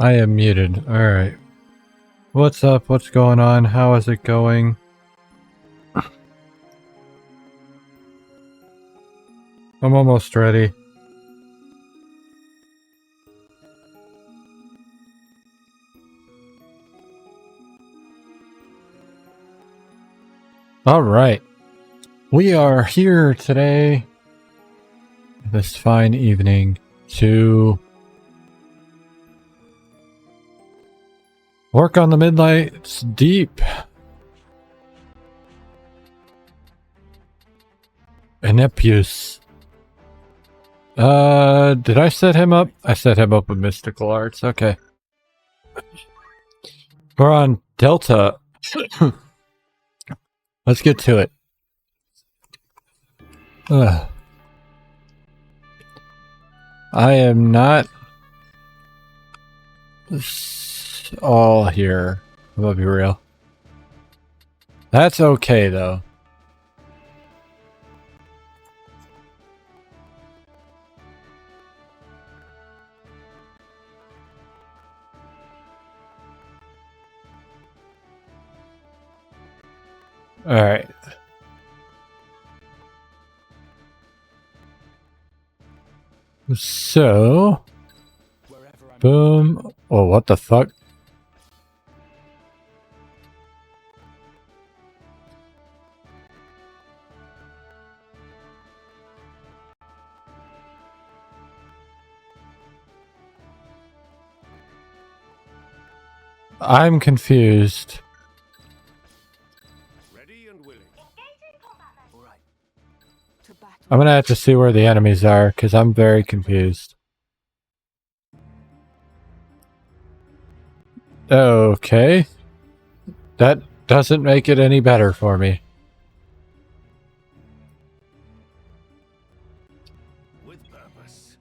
I am muted. Alright. What's up? What's going on? How is it going? I'm almost ready. Alright. We are here today, this fine evening, to work on the Midnight's Deep. Anepius. Did I set him up? I set him up with Mystical Arts. Okay. We're on Delta. Let's get to it. I am not all here. I'm gonna be real. That's okay though. Alright. So, boom. Oh, what the fuck? I'm confused. I'm gonna have to see where the enemies are, because I'm very confused. Okay. That doesn't make it any better for me. With purpose.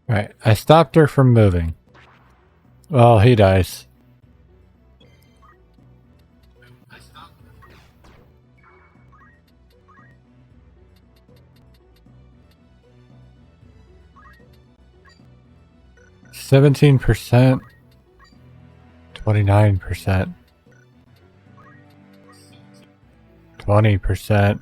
Right, I stopped her from moving. Well, he dies. %, 29%, 20%.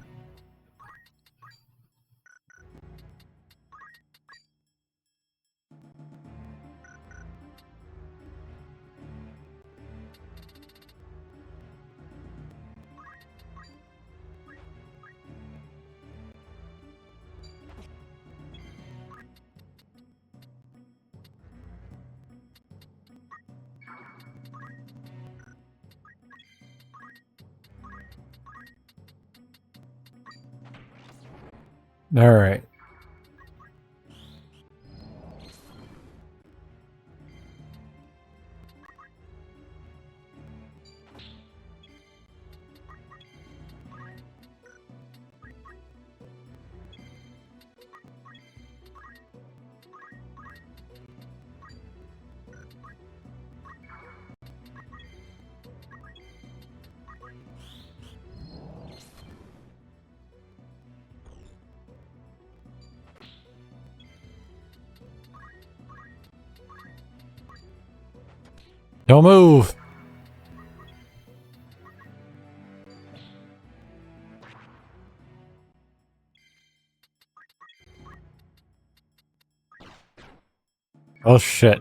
All right. Don't move. Oh shit.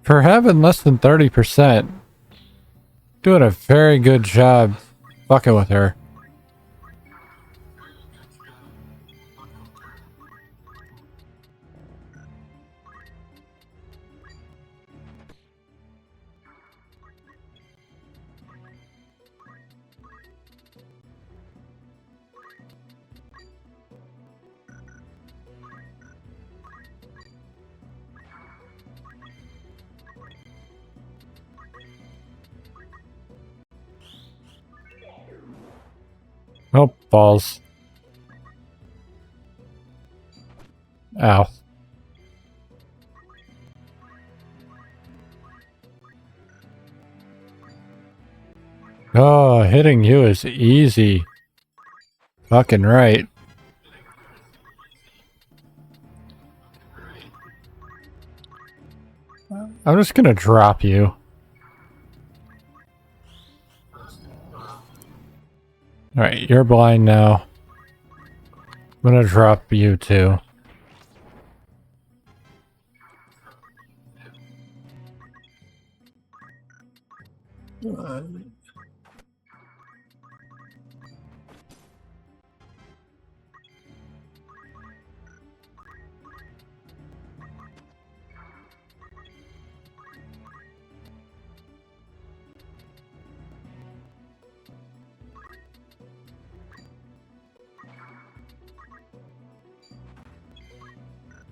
For having less than 30%, doing a very good job fucking with her. Oh, balls. Ow. Oh, hitting you is easy. Fucking right. I'm just gonna drop you. Alright, you're blind now. I'm gonna drop you too.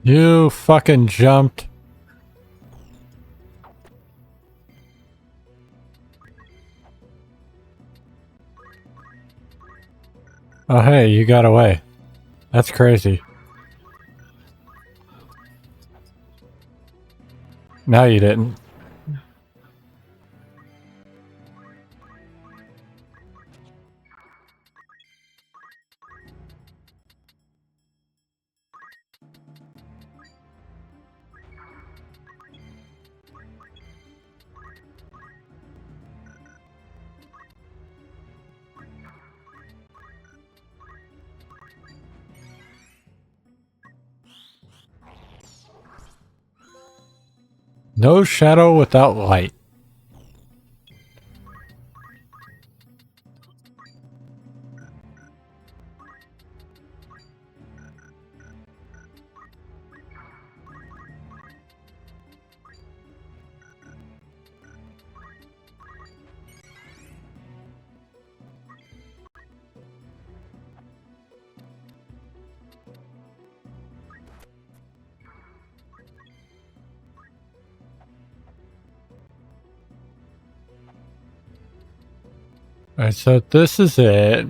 You fucking jumped. Oh hey, you got away. That's crazy. No, you didn't. No shadow without light. Alright, so this is it.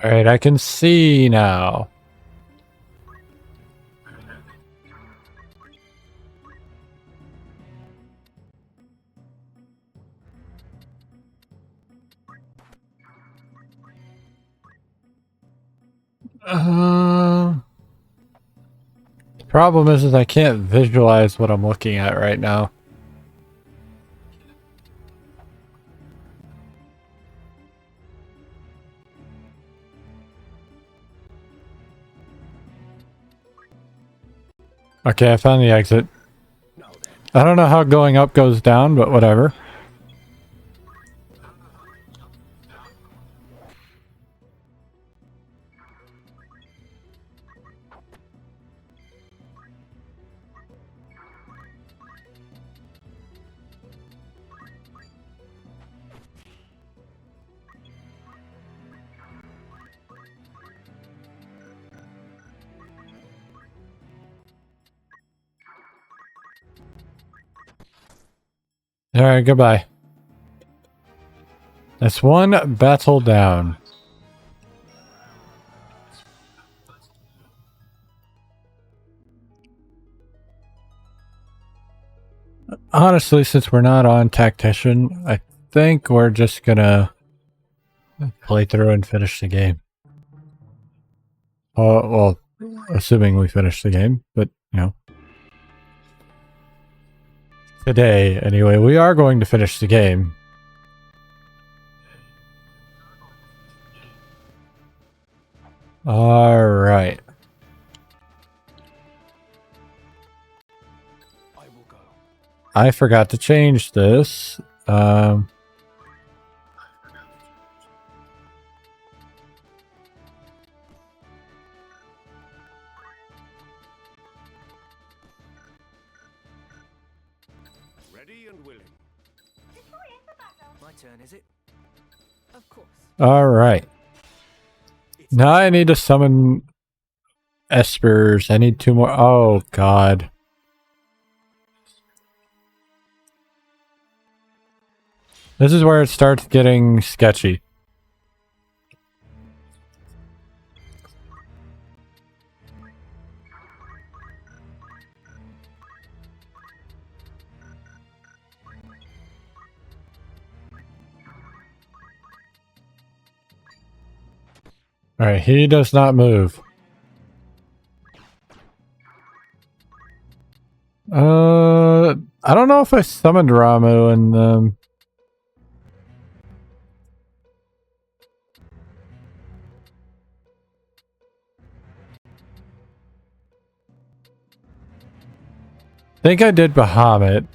Alright, I can see now. The problem is I can't visualize what I'm looking at right now. Okay, I found the exit. I don't know how going up goes down, but whatever. Alright, goodbye. That's one battle down. Honestly, since we're not on Tactician, I think we're just gonna play through and finish the game. Well, assuming we finish the game, but, you know. Today, anyway, we are going to finish the game. Alright. I forgot to change this. Ready and willing. My turn, is it? Of course. Alright. Now I need to summon espers. I need 2 more. Oh, God. This is where it starts getting sketchy. Alright, he does not move. I don't know if I summoned Ramu and I think I did Bahamut.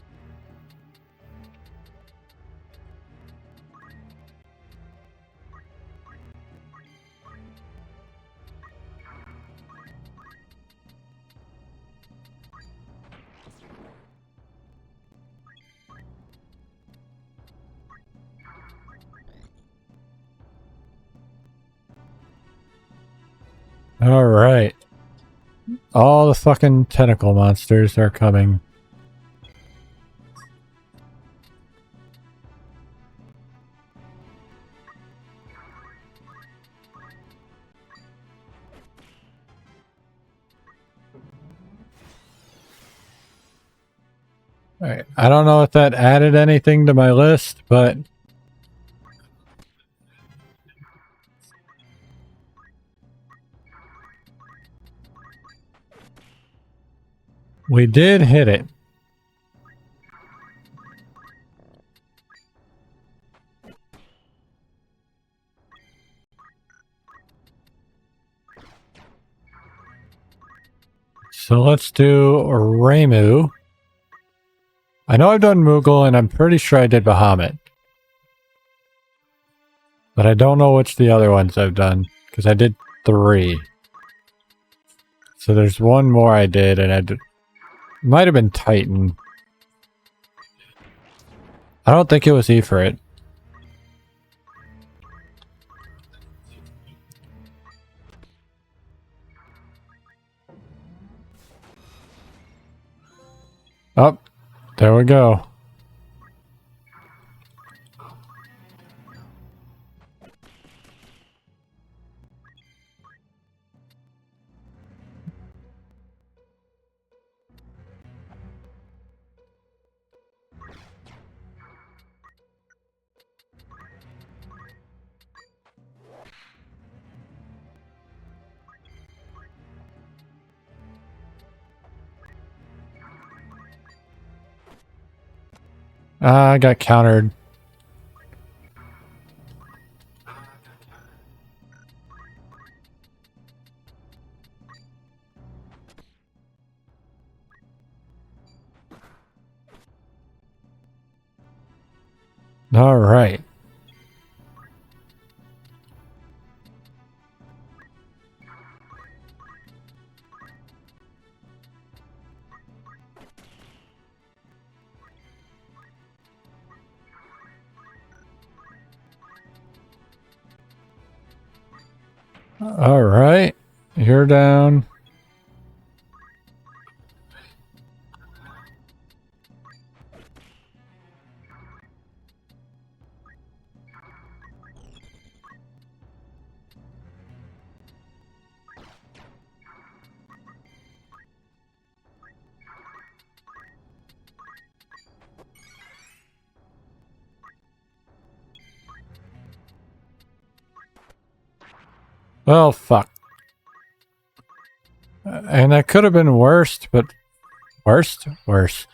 Alright. All the fucking tentacle monsters are coming. Alright, I don't know if that added anything to my list, but we did hit it. So let's do Ramu. I know I've done Moogle and I'm pretty sure I did Bahamut. But I don't know which the other ones I've done, because I did 3. So there's one more I did, and I did... Might have been Titan. I don't think it was Ifrit. Oh, there we go. I got countered. All right. All right. You're down. Well, fuck. And that could have been worst, but... Worst? Worse.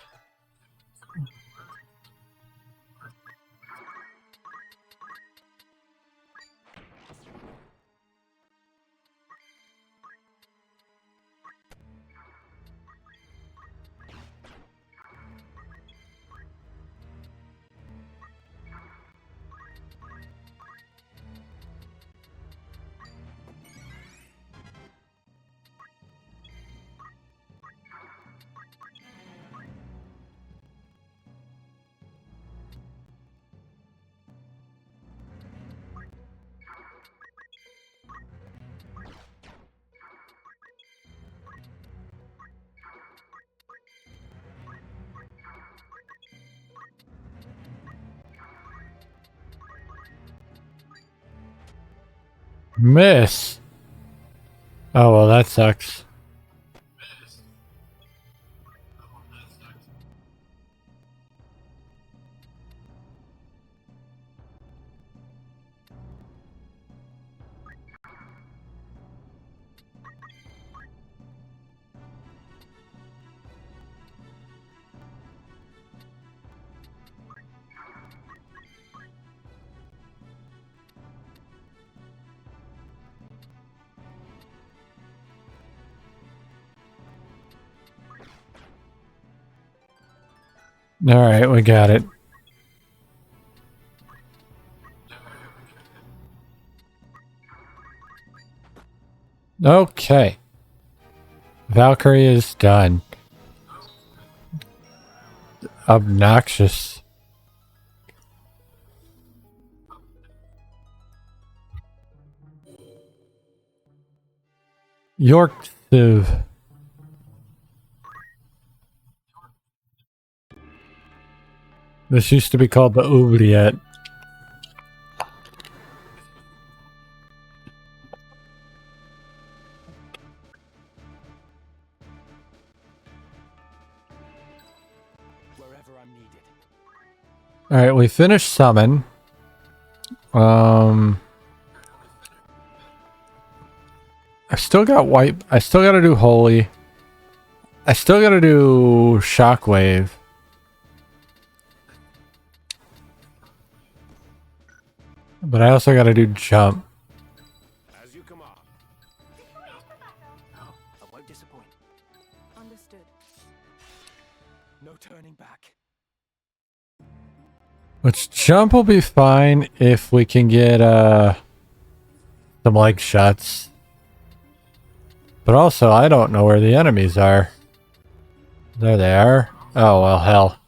Miss. Oh, well, that sucks. Alright, we got it. Okay. Valkyrie is done. Obnoxious. York Civ. This used to be called the Oubliette. Wherever I'm needed. Alright, we finished Summon. I still got Wipe. I still gotta do Holy. I still gotta do Shockwave. But I also gotta do Jump. As you command. I won't disappoint. Understood. No turning back. Which Jump will be fine if we can get some leg shots. But also, I don't know where the enemies are. There they are. Oh, well, hell.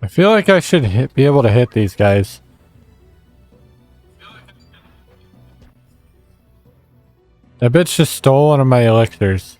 I feel like I should be able to hit these guys. That bitch just stole one of my elixirs.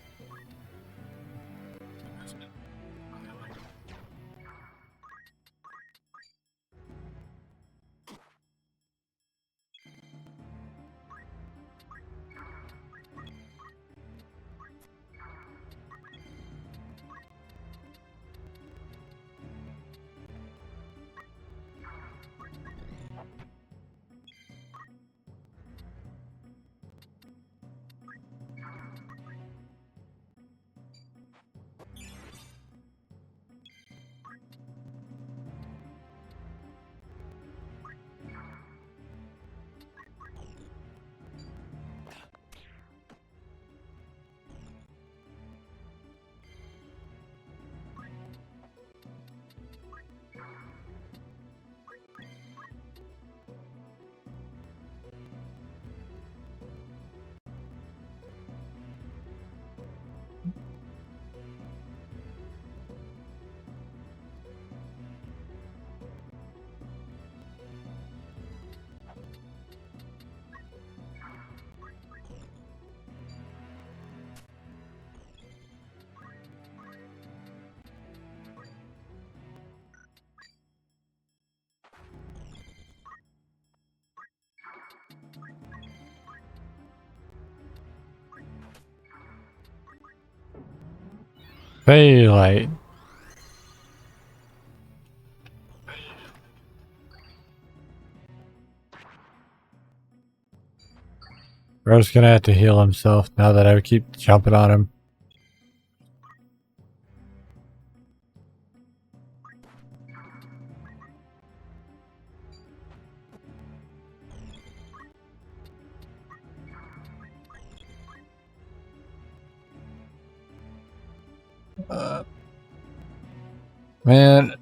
Daylight. Bro's gonna have to heal himself now that I keep jumping on him. Man.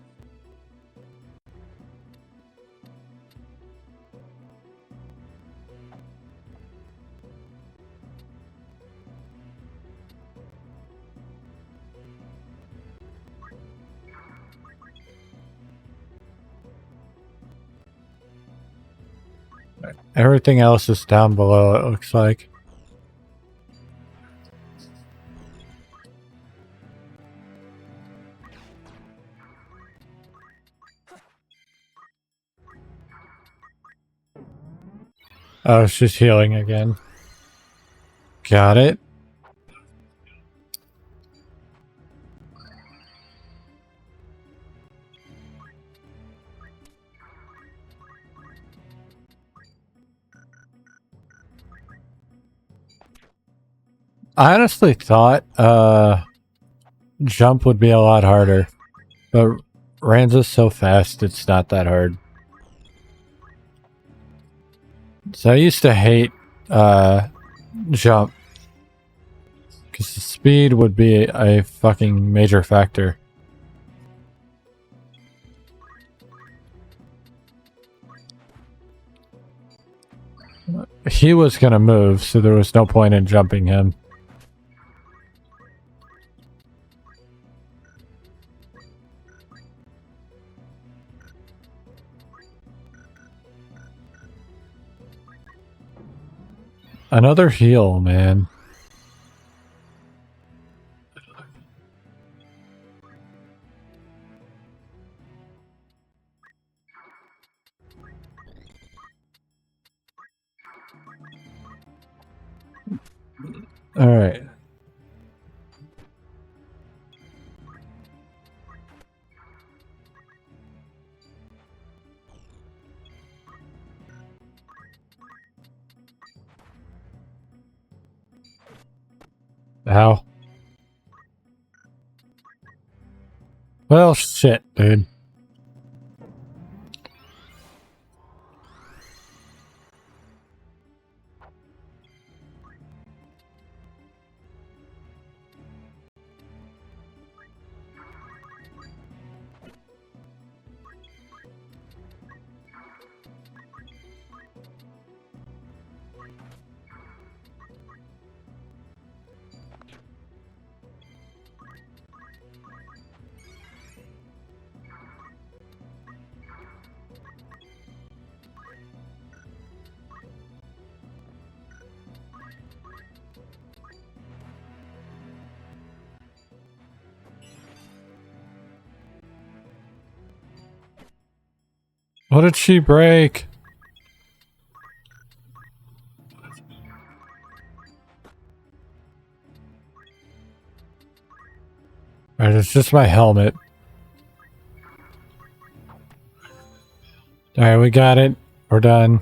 Everything else is down below, it looks like. Oh, she's healing again. Got it. I honestly thought jump would be a lot harder, but Ranza's so fast it's not that hard. So I used to hate jump because the speed would be a fucking major factor. He was gonna move, so there was no point in jumping him. Another heal, man. All right. Ow. Well, shit, dude. What did she break? Alright, it's just my helmet. Alright, we got it. We're done.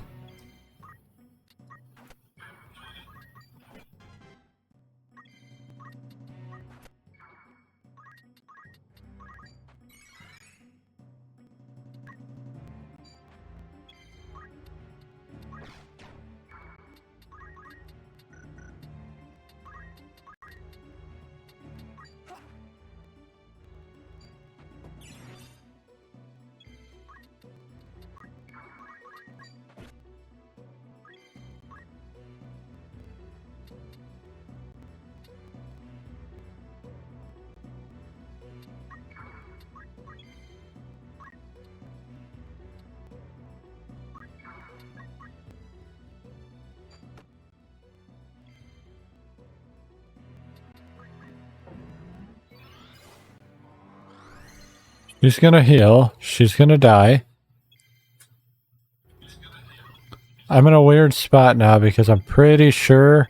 She's gonna heal. She's gonna die. I'm in a weird spot now because I'm pretty sure...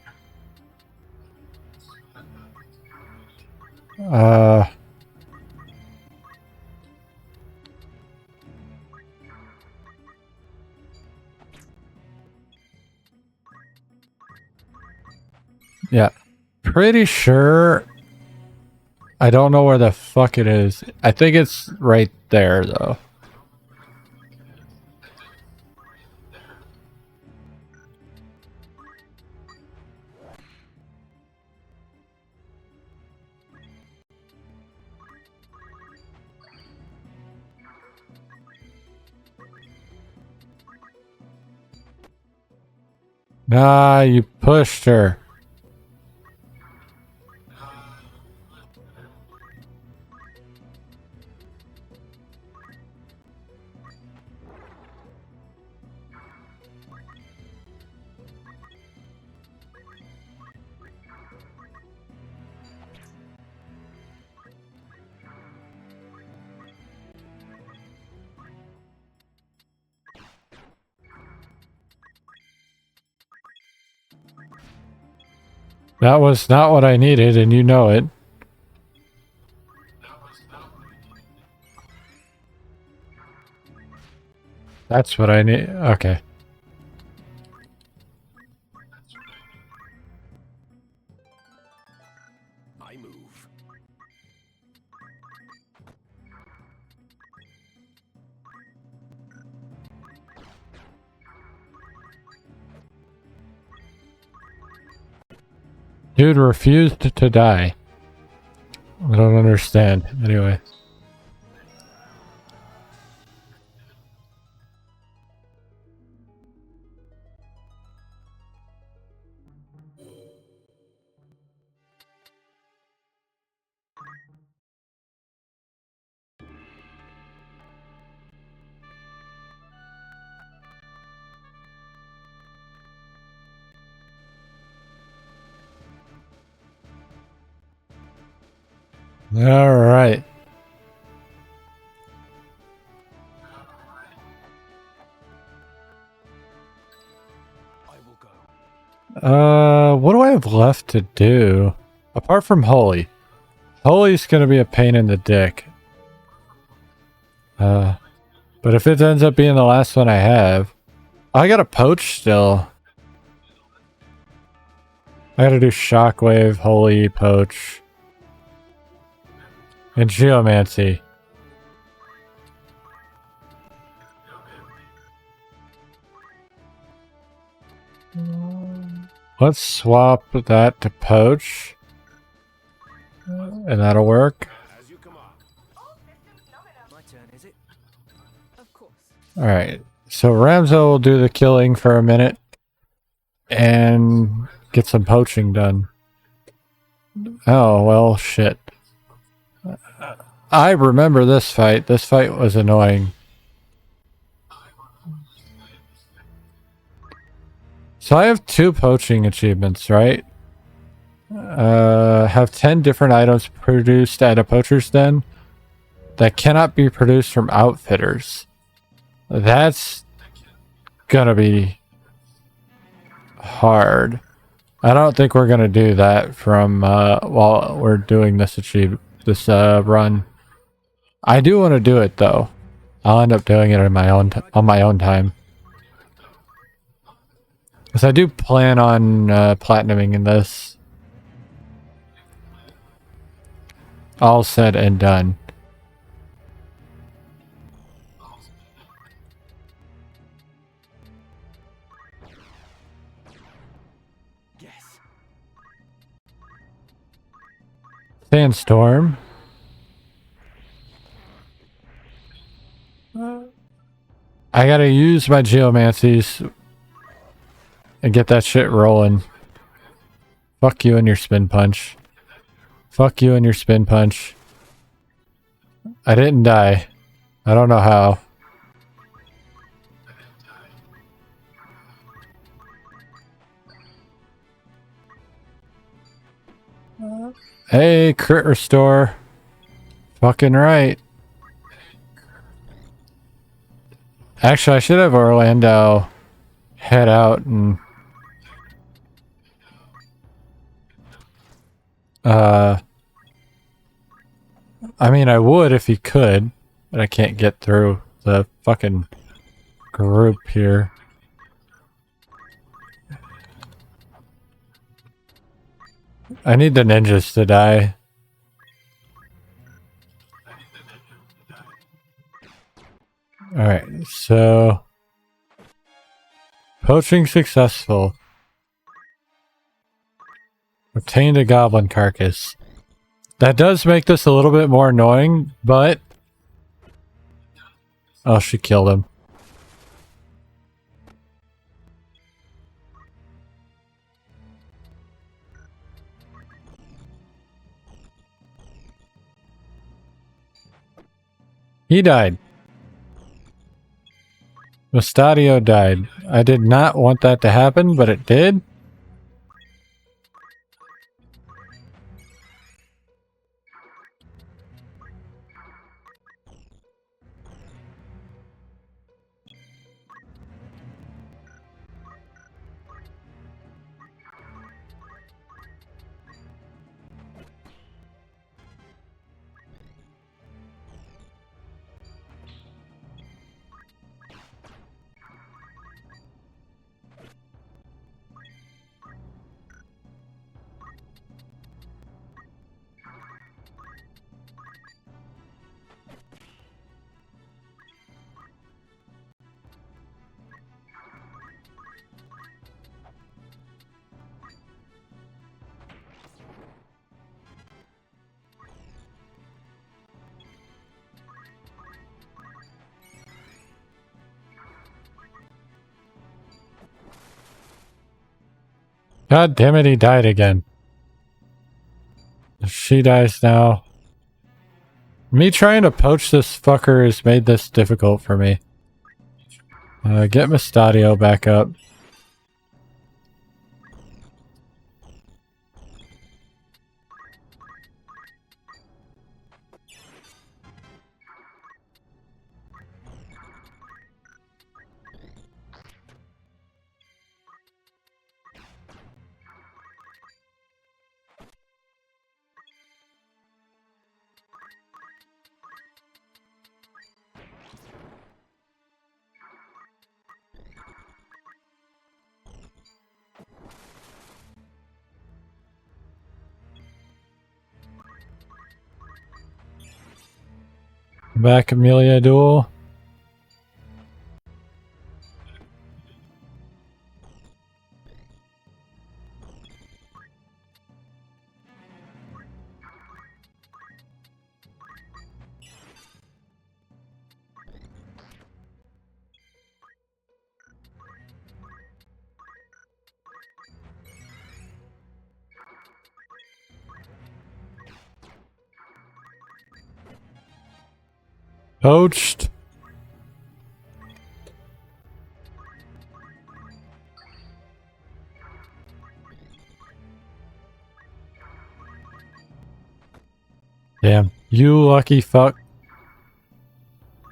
yeah. Pretty sure... I don't know where the fuck it is. I think it's right there, though. Ah, you pushed her. That was not what I needed, and you know it. That's what I need. Okay. I move. Dude refused to die. I don't understand. Anyway. All right. I will go. What do I have left to do? Apart from Holy. Holy's gonna be a pain in the dick. But if it ends up being the last one I have... I gotta poach still. I gotta do Shockwave, Holy, Poach. And Geomancy. Let's swap that to Poach. And that'll work. As you come on. My turn, is it? Of course. Alright. So Ramzo will do the killing for a minute. And get some poaching done. Oh, well, shit. I remember this fight. This fight was annoying. So I have 2 poaching achievements, right? Have 10 different items produced at a poacher's den that cannot be produced from outfitters. That's gonna be hard. I don't think we're gonna do that from while we're doing this run. I do want to do it though. I'll end up doing it on my own time. Because I do plan on platinuming in this. All said and done. Yes. Sandstorm. I gotta use my geomancies and get that shit rolling. Fuck you and your spin punch. Fuck you and your spin punch. I didn't die. I don't know how. Hey, crit restore. Fucking right. Actually, I should have Orlando head out and I mean I would if he could, but I can't get through the fucking group here. I need the ninjas to die. Alright, so poaching successful. Obtained a goblin carcass. That does make this a little bit more annoying, but... Oh, she killed him. He died. Mustadio died. I did not want that to happen, but it did. God damn it, he died again. She dies now. Me trying to poach this fucker has made this difficult for me. Get Mustadio back up. Back Amelia Duel. Poached. Damn, you lucky fuck.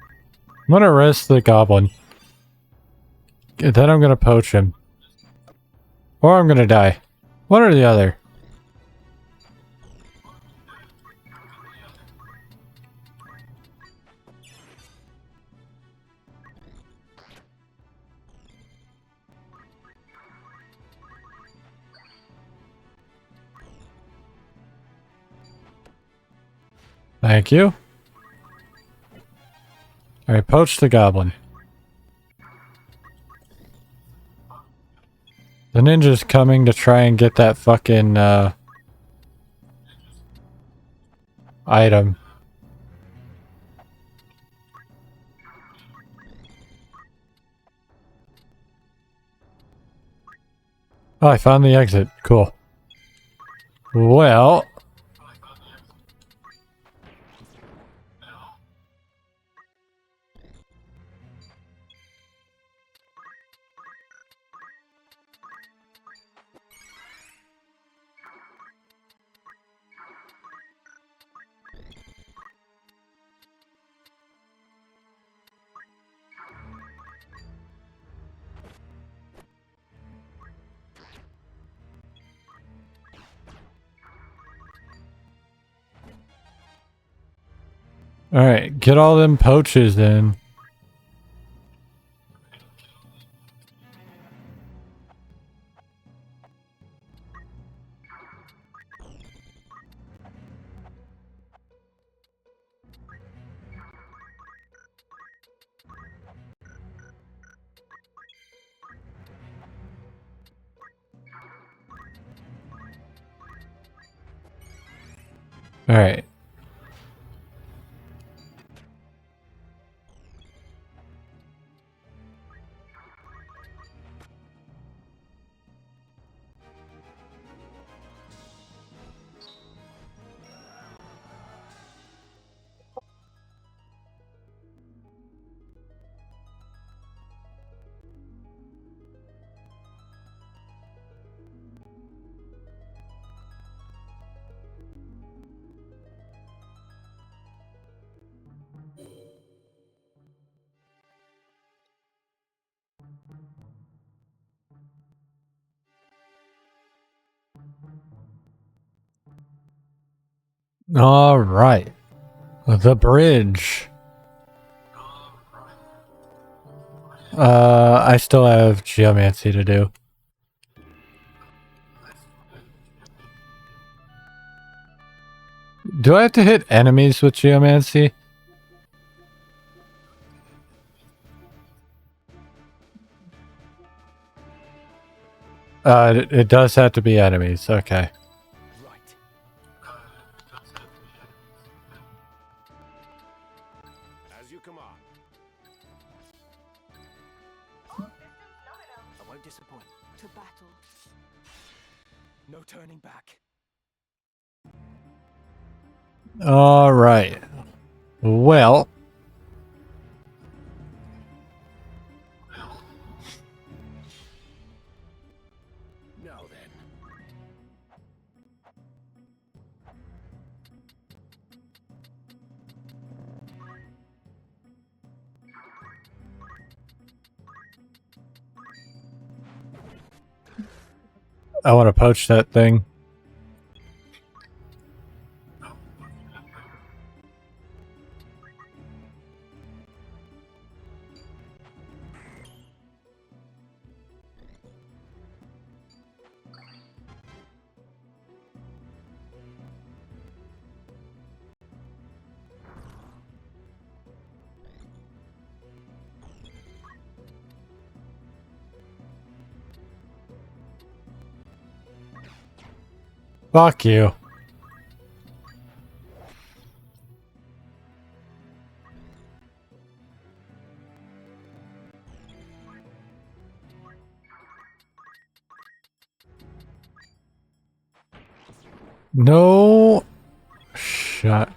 I'm gonna rest the goblin. Then I'm gonna poach him. Or I'm gonna die. One or the other. Thank you. Alright, poach the goblin. The ninja's coming to try and get that fucking, item. Oh, I found the exit. Cool. Well... Alright, get all them poaches in. Alright. All right. The bridge. I still have geomancy to do. Do I have to hit enemies with geomancy? It does have to be enemies. Okay. Right. As you command. I won't disappoint. To battle. No turning back. All right. Well. Now then. I want to poach that thing. Fuck you. No shot.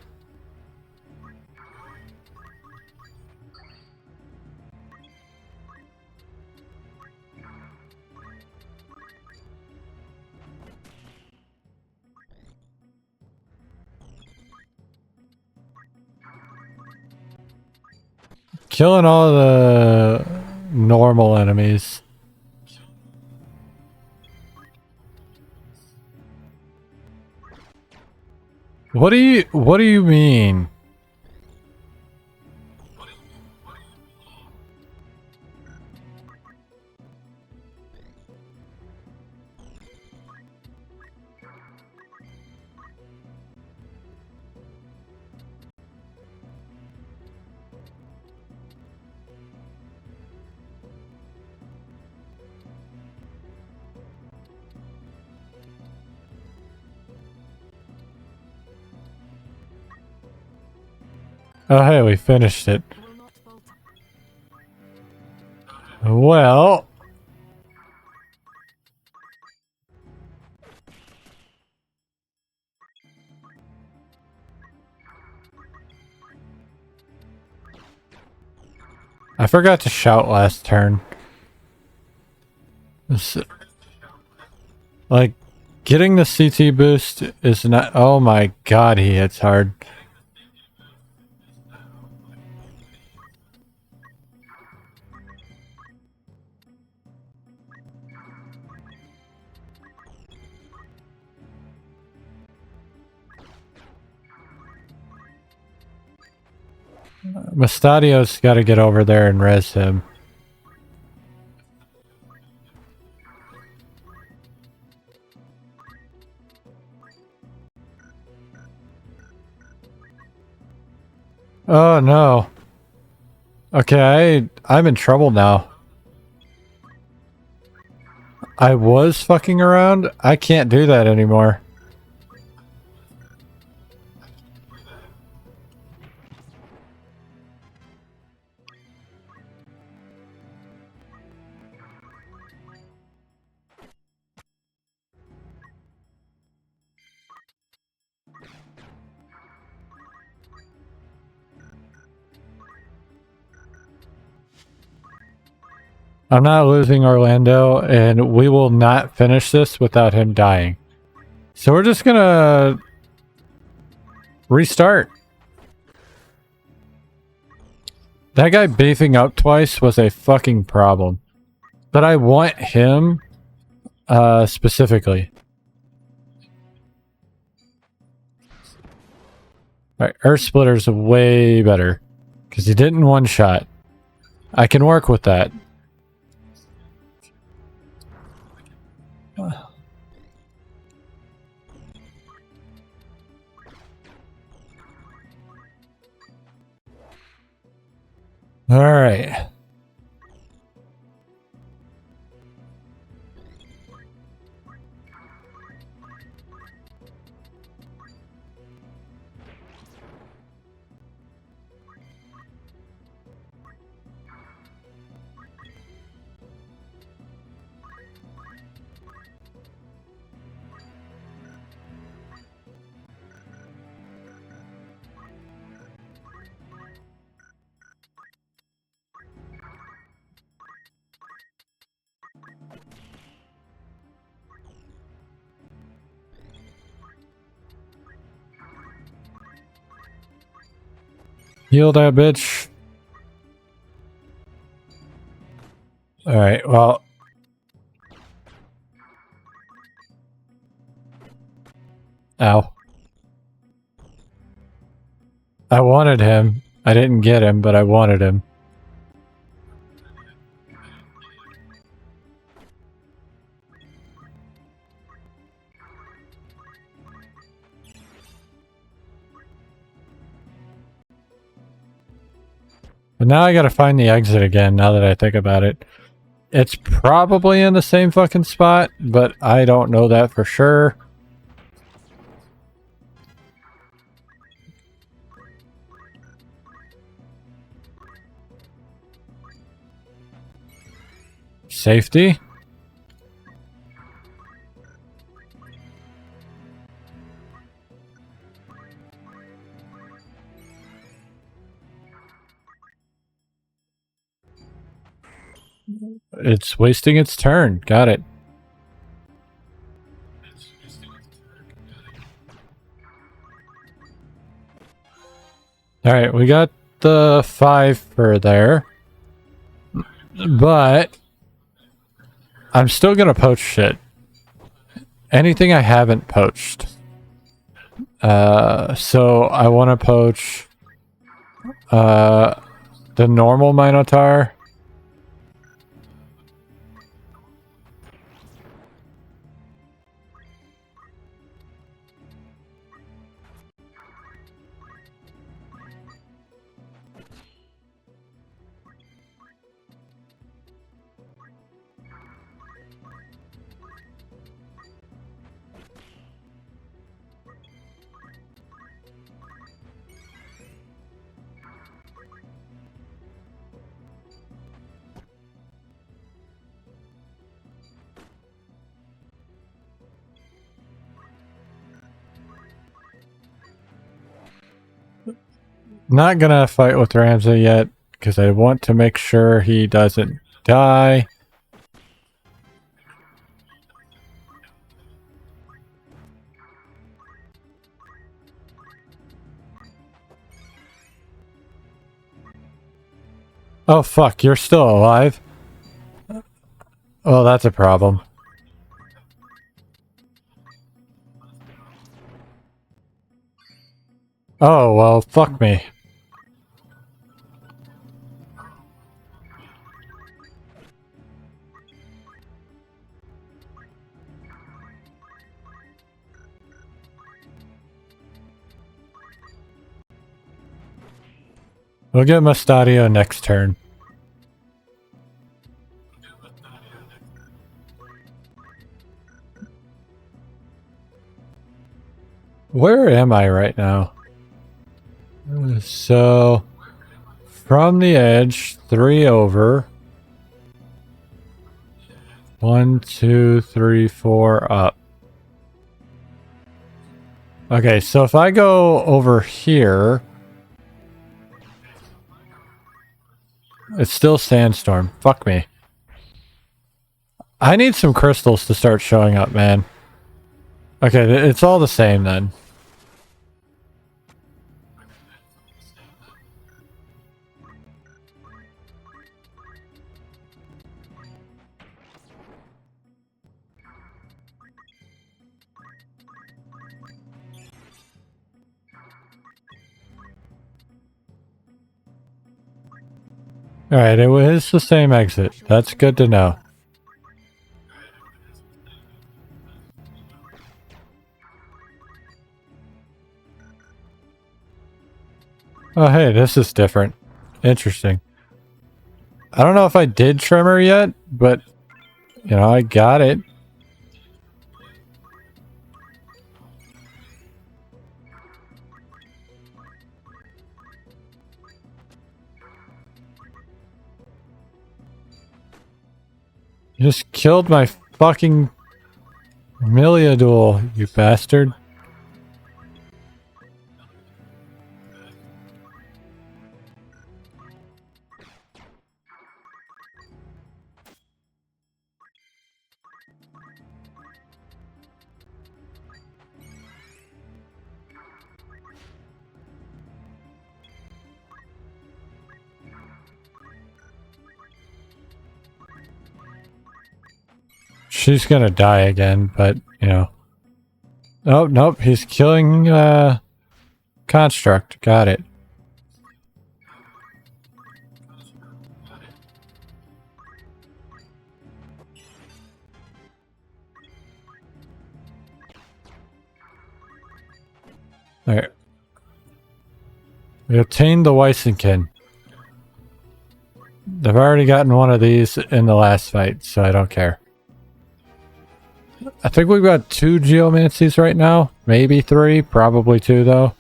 Killing all the normal enemies. What do you mean? Oh, hey, we finished it. I will not falter. Well, I forgot to shout last turn. Like, getting the CT boost is not... Oh my god, he hits hard. Mustadio's got to get over there and res him. Oh no. Okay, I'm in trouble now. I was fucking around. I can't do that anymore. I'm not losing Orlando, and we will not finish this without him dying. So we're just gonna restart. That guy beefing up twice was a fucking problem. But I want him specifically. Alright, Earth Splitter's way better. Because he didn't one-shot. I can work with that. Alright. Heal that bitch. Alright, well. Ow. I wanted him. I didn't get him, but I wanted him. But now I gotta find the exit again, now that I think about it. It's probably in the same fucking spot, but I don't know that for sure. Safety? It's wasting its turn. Got it. Alright, we got the 5 for there. But I'm still gonna poach shit. Anything I haven't poached. So I want to poach the normal Minotaur. Not gonna fight with Ramsey yet, because I want to make sure he doesn't die. Oh fuck, you're still alive? Oh, that's a problem. Oh, well, fuck me. We'll get Mustadio next turn. Where am I right now? So, from the edge, 3 over. 1, 2, 3, 4 up. Okay, so if I go over here, it's still Sandstorm. Fuck me. I need some crystals to start showing up, man. Okay, it's all the same then. Alright, it was the same exit. That's good to know. Oh hey, this is different. Interesting. I don't know if I did Tremor yet, but, you know, I got it. You just killed my fucking Miliadul, you bastard. She's gonna die again, but, you know. Oh, nope, he's killing, Construct. Got it. Alright. We obtained the Weissenkin. I've already gotten one of these in the last fight, so I don't care. I think we've got 2 Geomancies right now. Maybe 3. Probably 2, though.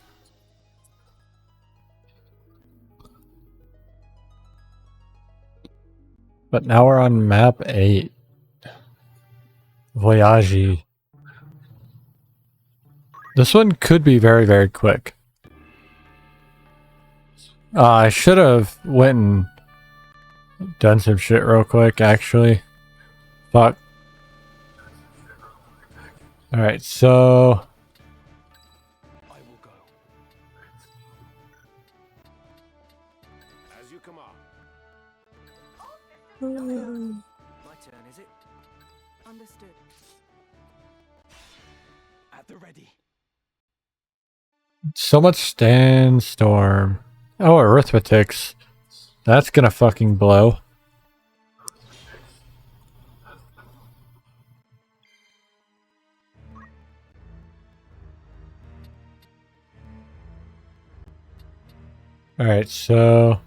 But now we're on map 8. Voyage. This one could be very, very quick. I should have went and done some shit real quick, actually. Fuck. Alright, so... I will go. As you command. My turn, is it? Understood. At the ready. So much Sandstorm. Oh, Arithmetics. That's gonna fucking blow. Alright, so...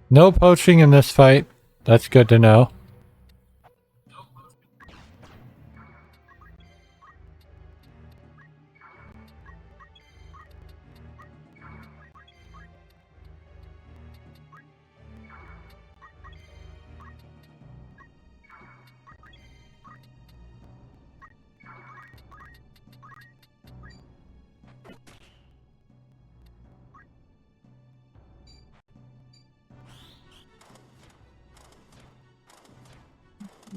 No poaching in this fight. That's good to know.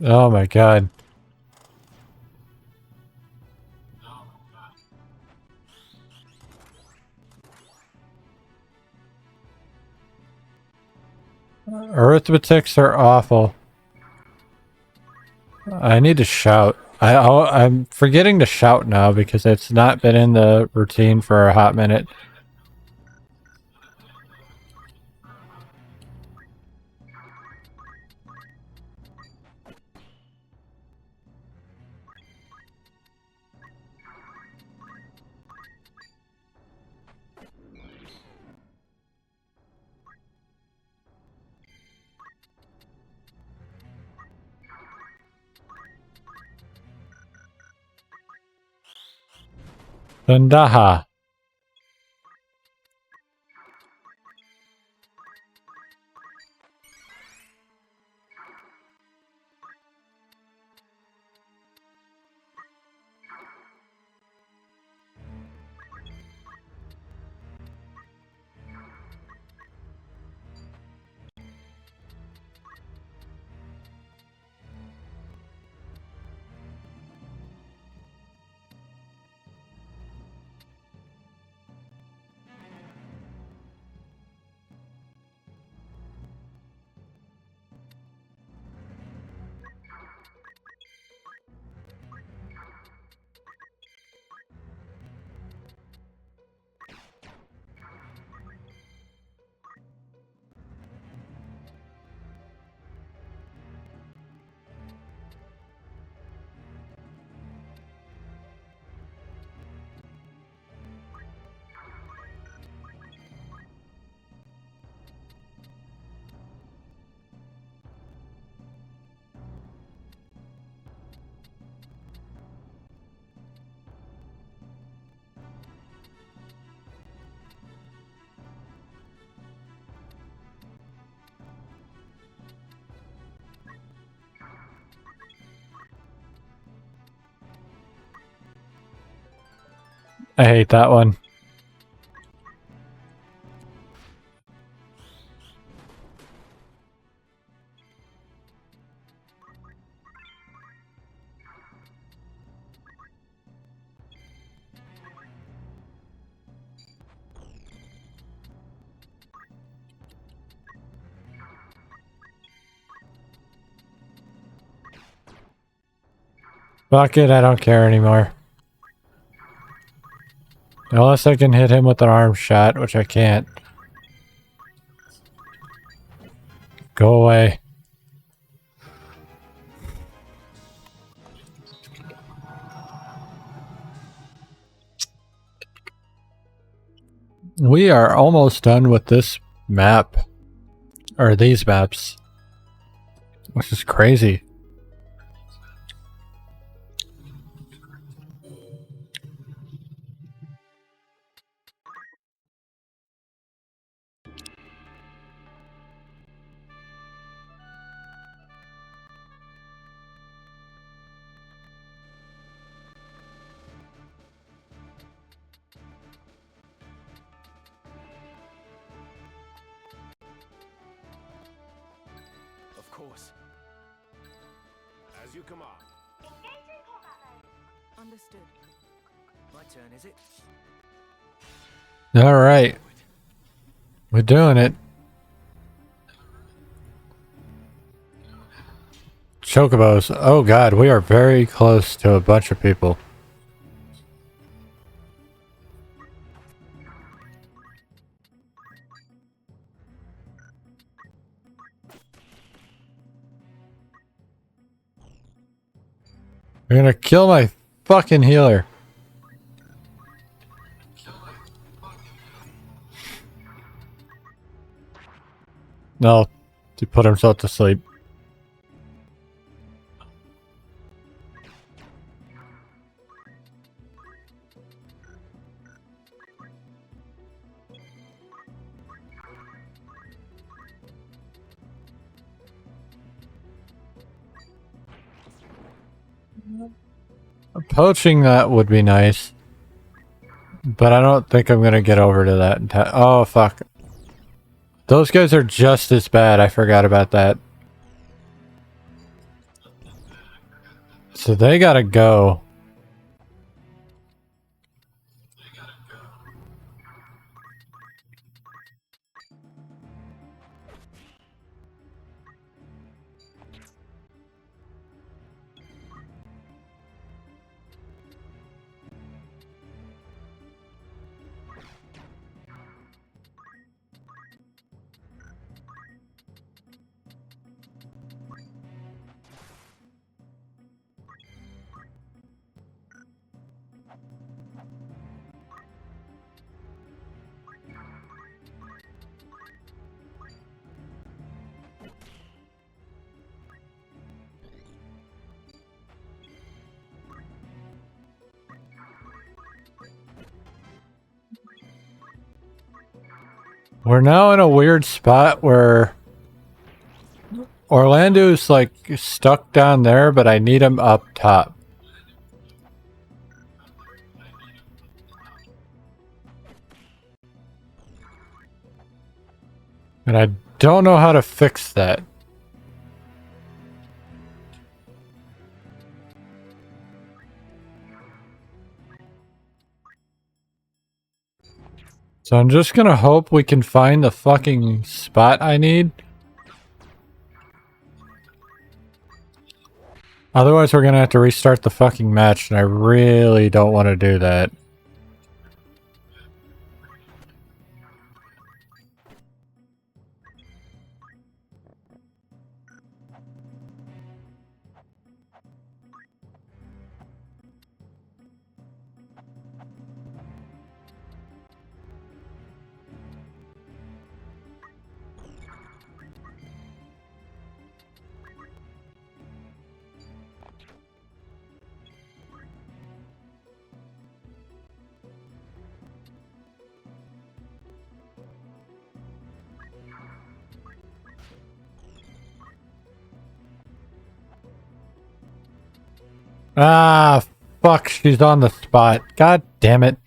Oh my god. Arithmetics are awful. I need to shout. I'm forgetting to shout now because it's not been in the routine for a hot minute. Dandaha. I hate that one. Fuck it, I don't care anymore. Unless I can hit him with an arm shot, which I can't. Go away. We are almost done with this map. Or these maps. Which is crazy. Of course. As you command. Understood. My turn, is it? Alright. We're doing it. Chocobos. Oh god, we are very close to a bunch of people. You're gonna kill my fucking healer. No, he put himself to sleep. Poaching that would be nice. But I don't think I'm gonna get over to that in time. Oh, fuck. Those guys are just as bad. I forgot about that. So they gotta go. We're now in a weird spot where Orlando's like stuck down there, but I need him up top. And I don't know how to fix that. So I'm just gonna hope we can find the fucking spot I need. Otherwise we're gonna have to restart the fucking match, and I really don't want to do that. Ah, fuck, she's on the spot. God damn it.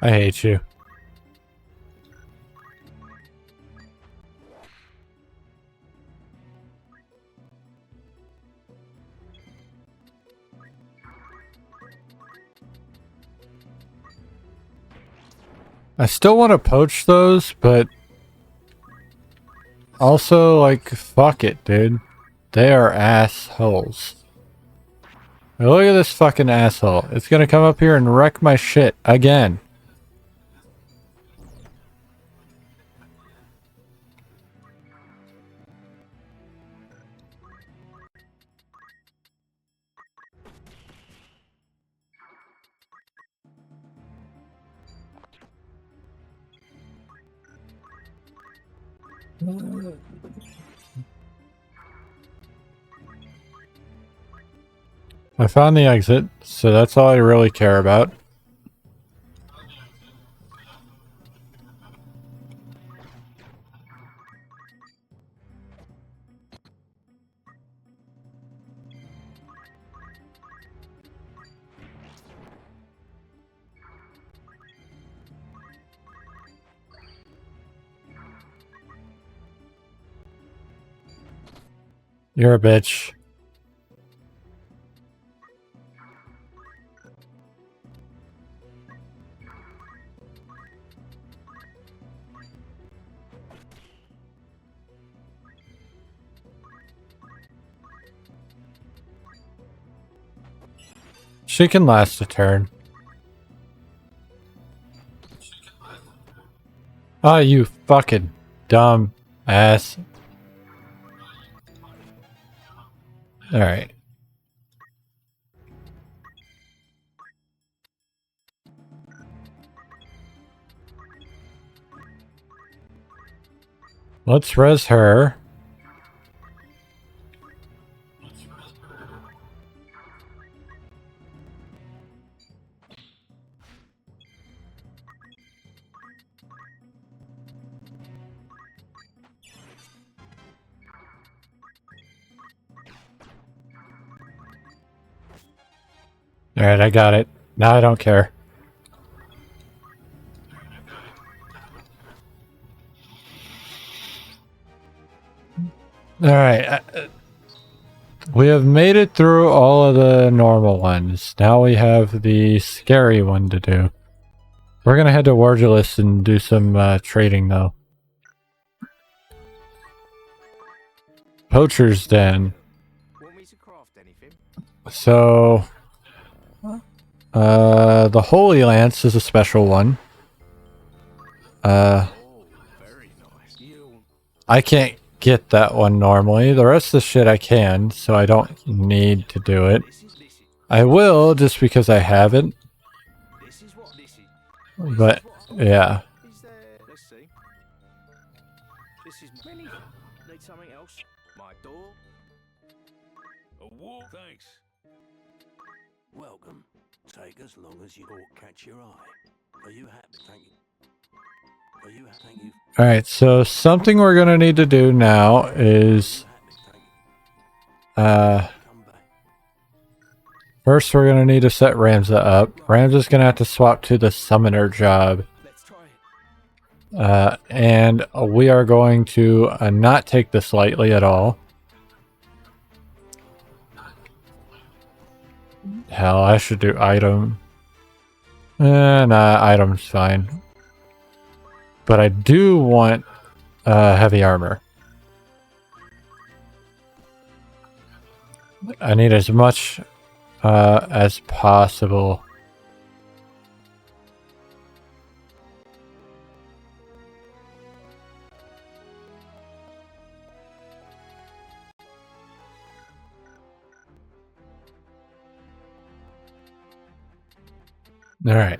I hate you. I still want to poach those, but also, like, fuck it, dude. They are assholes. Now look at this fucking asshole. It's gonna come up here and wreck my shit again. I found the exit, so that's all I really care about. You're a bitch. She can last a turn. Ah, you fucking dumb ass. Alright. Let's res her. Alright, I got it. Now I don't care. Alright. We have made it through all of the normal ones. Now we have the scary one to do. We're gonna head to Ivalice and do some trading though. Poacher's Den. Want me to craft anything? So... the Holy Lance is a special one. Oh, very nice. I can't get that one normally. The rest of the shit I can, so I don't need to do it. I will, just because I haven't. This is what this is. But, yeah. Is there? Let's see. This is many. Need something else? My door. A wall, thanks. Welcome. Take as long as you catch your eye. Are you happy? Thank you. Are you happy? Thank you. Alright, so something we're gonna need to do now is... Come back. First we're gonna need to set Ramza up. Ramza's gonna have to swap to the Summoner job. Let's try it. And we are going to not take this lightly at all. Hell, I should do item. Nah, item's fine. But I do want heavy armor. I need as much as possible. All right.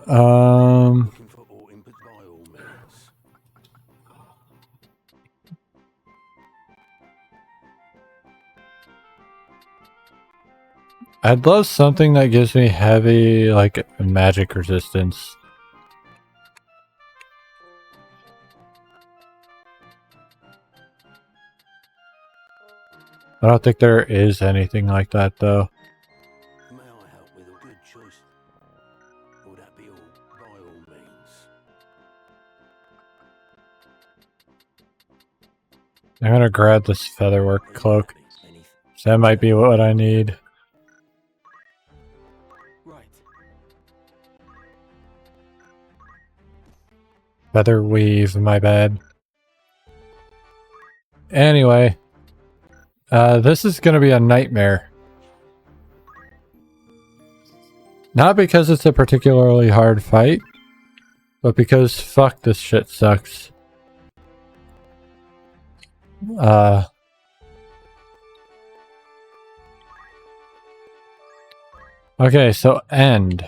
Looking for all inputs by all means. I'd love something that gives me heavy, like, magic resistance. I don't think there is anything like that, though. May I help with a good choice? Will that be all? I'm gonna grab this featherwork Are you cloak. happy? Anything? So that might be what I need. Right. Feather weave, my bad. Anyway, this is gonna be a nightmare. Not because it's a particularly hard fight, but because fuck, this shit sucks. Okay, so end.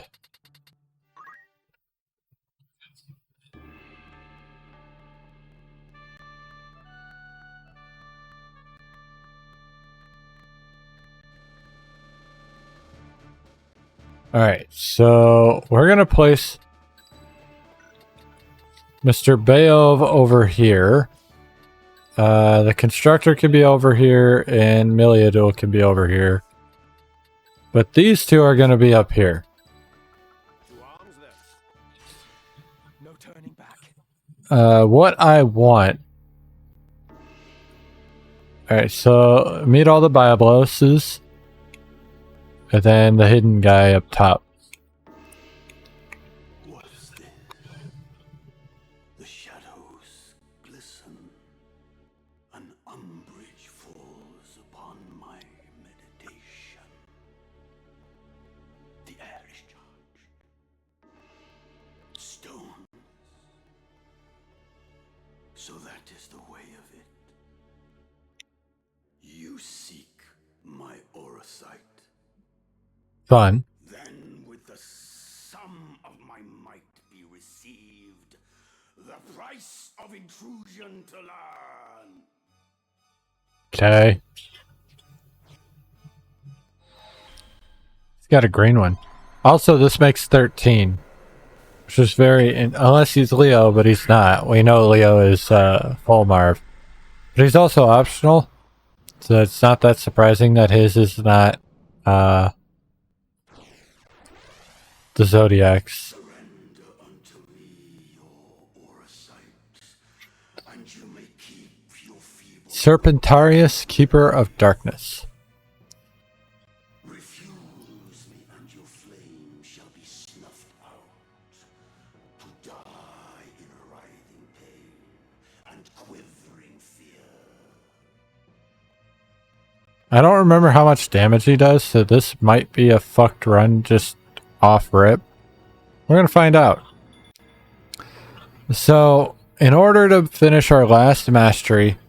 Alright, so we're gonna place Mr. Beov over here. The constructor can be over here, and Miliadul can be over here. But these two are gonna be up here. To arms then. No turning back. What I want. Alright, so meet all the Biabloses. And then the hidden guy up top. What is this? The shadows glisten. An umbrage falls upon my meditation. The air is charged. Stones. So that is the way of it. You seek my aurasight. Fun. Then with the sum of my might be received the price of intrusion to learn. Okay. He's got a green one. Also, this makes 13. Which is very... unless he's Leo, but he's not. We know Leo is full Marv. But he's also optional. So it's not that surprising that his is not the Zodiac's. Surrender unto me your aurasight, and you may keep your feeble. Serpentarius, Keeper of Darkness. Refuse me, and your flame shall be snuffed out, to die in a writhing pain and quivering fear. I don't remember how much damage he does, so this might be a fucked run just off rip. We're gonna find out. So, in order to finish our last mastery...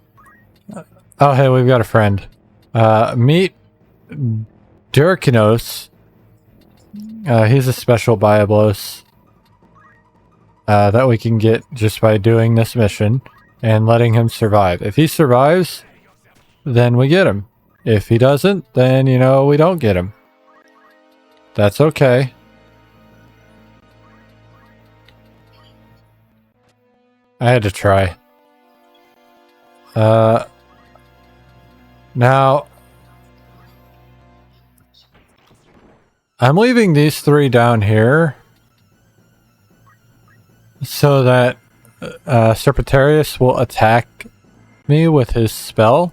oh, hey, we've got a friend. Meet Durkinos. He's a special Biablos that we can get just by doing this mission and letting him survive. If he survives, then we get him. If he doesn't, then, you know, we don't get him. That's okay. I had to try. Now, I'm leaving these three down here so that Serpentarius will attack me with his spell.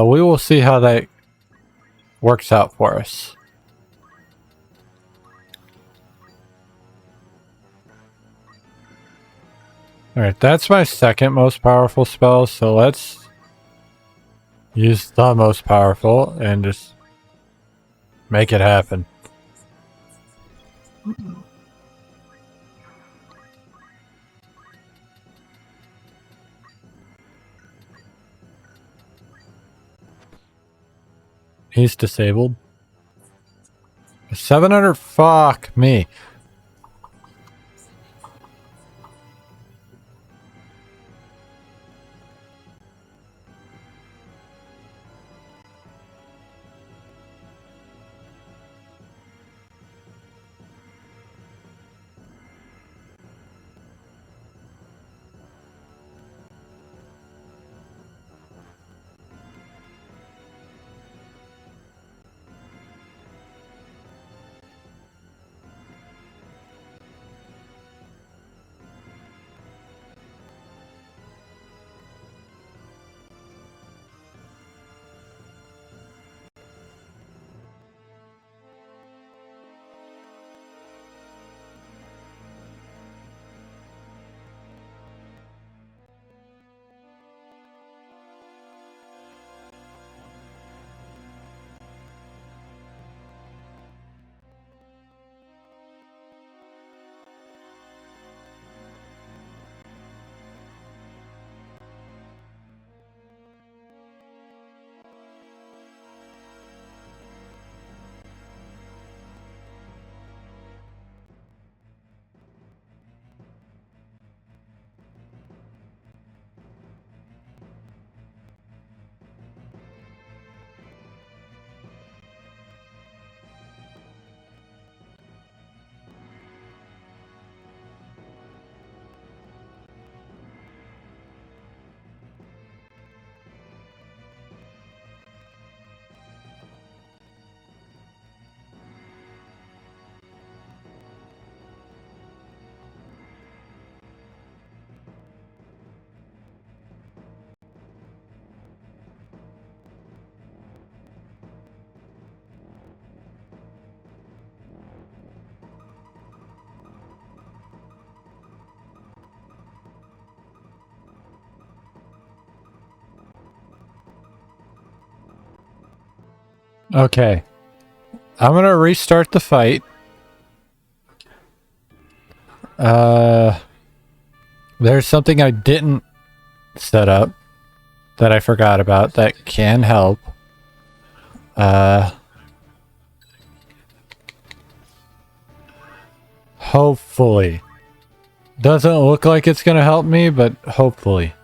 We will see how that works out for us. Alright, that's my second most powerful spell, so let's use the most powerful and just make it happen. He's disabled. 700, fuck me. Okay. I'm gonna restart the fight. There's something I didn't set up that I forgot about that can help. Hopefully. Doesn't look like it's gonna help me, but hopefully.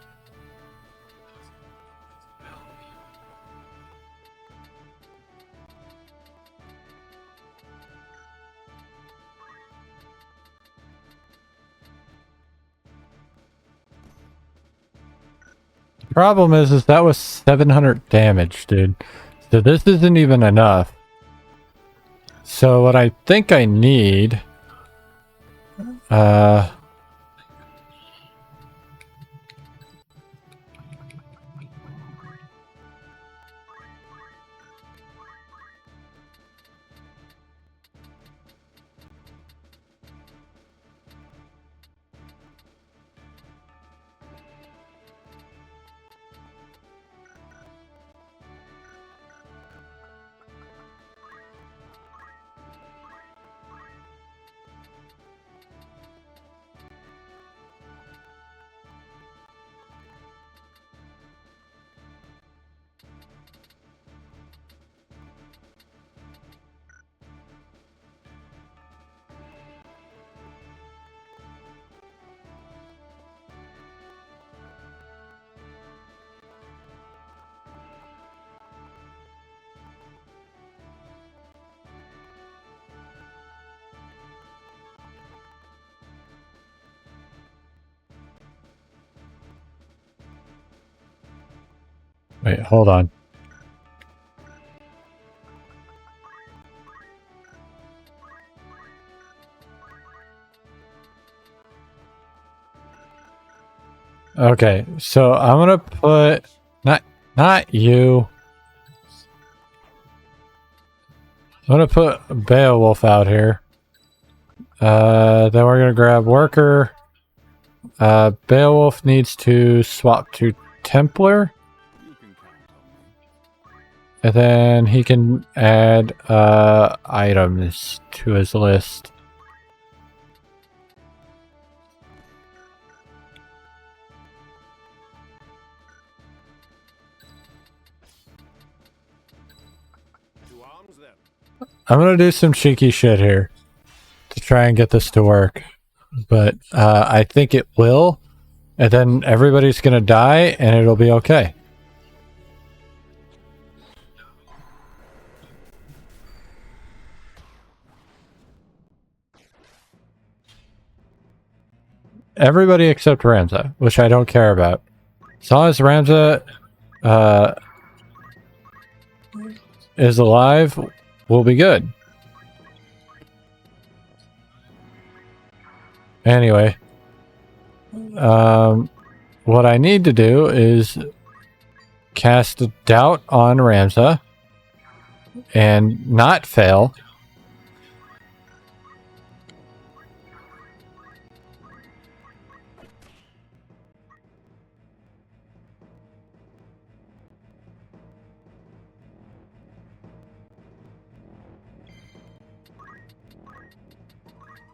The problem is that was 700 damage, dude. So this isn't even enough. So what I think I need... Wait, hold on. Okay, so I'm gonna put... Not you. I'm gonna put Beowulf out here. Then we're gonna grab Worker. Beowulf needs to swap to Templar. And then he can add items to his list. To arms then. I'm gonna do some cheeky shit here to try and get this to work. But I think it will. And then everybody's gonna die and it'll be okay. Everybody except Ramza, which I don't care about. As long as Ramza is alive, we'll be good. Anyway, what I need to do is cast a doubt on Ramza and not fail.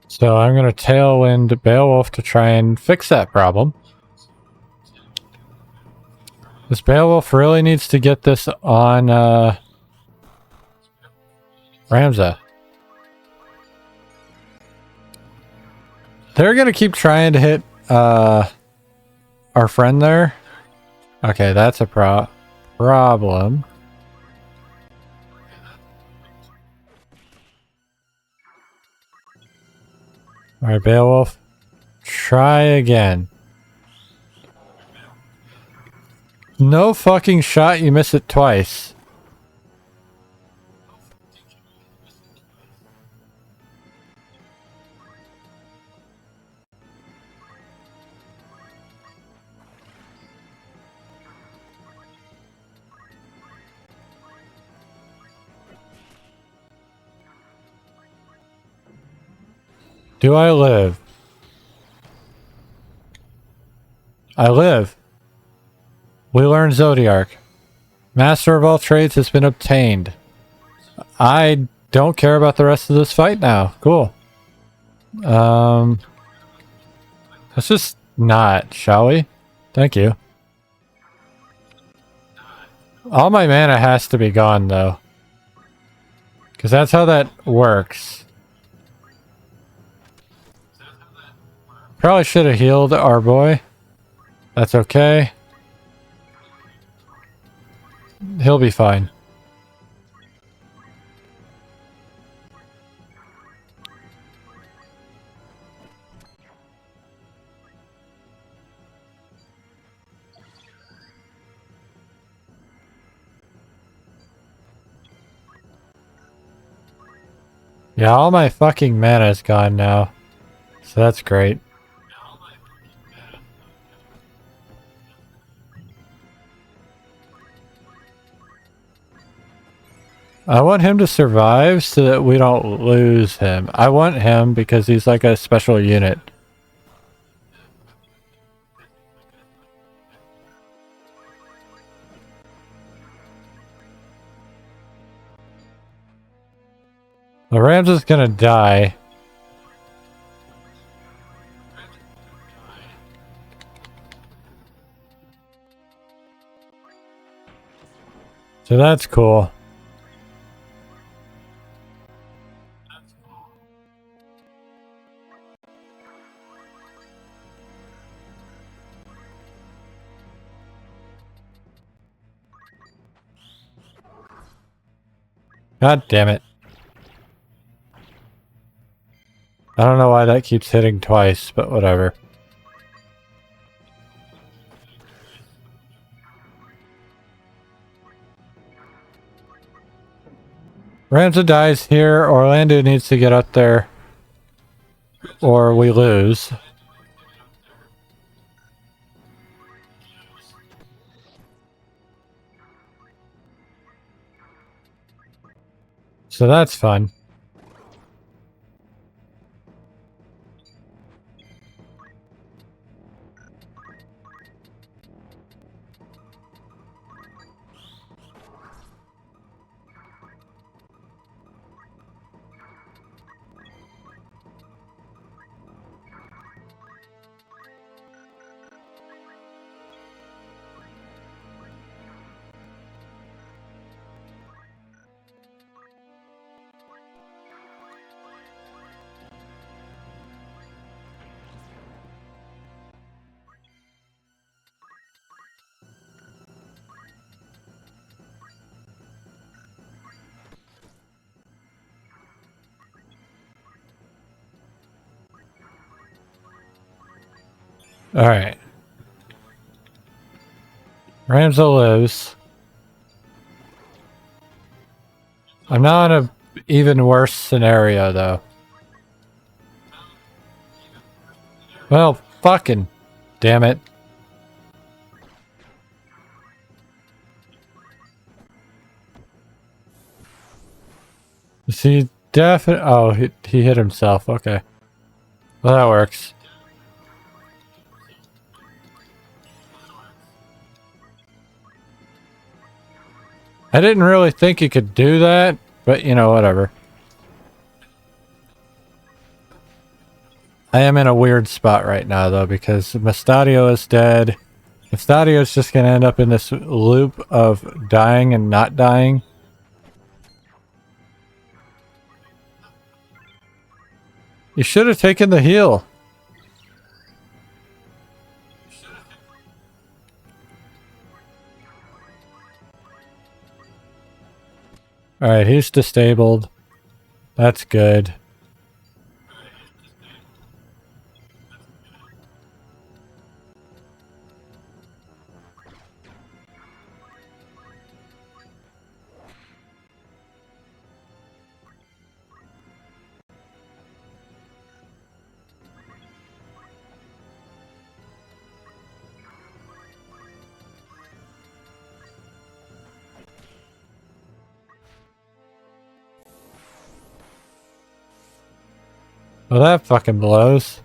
So I'm going to tailwind Beowulf to try and fix that problem. This Beowulf really needs to get this on Ramza. They're going to keep trying to hit our friend there. Okay, that's a problem. Alright, Beowulf. Try again. No fucking shot, you miss it twice. Do I live? I live. We learn Zodiarch. Master of all trades has been obtained. I don't care about the rest of this fight now. Cool. Let's just not, shall we? Thank you. All my mana has to be gone, though. Because that's how that works. Probably should have healed our boy. That's okay. He'll be fine. Yeah, all my fucking mana is gone now. So that's great. I want him to survive so that we don't lose him. I want him because he's like a special unit. The Rams is gonna die. So that's cool. God damn it. I don't know why that keeps hitting twice, but whatever. Ramza dies here. Orlando needs to get up there, or we lose. So that's fun. Alright. Ramza lives. I'm now in a even worse scenario, though. Well, fucking damn it. Is he definitely... Oh, he hit himself. Okay. Well, that works. I didn't really think he could do that, but you know, whatever. I am in a weird spot right now, though, because Mustadio is dead. Mustadio is just going to end up in this loop of dying and not dying. You should have taken the heal. Alright, he's disabled. That's good. Well, that fucking blows.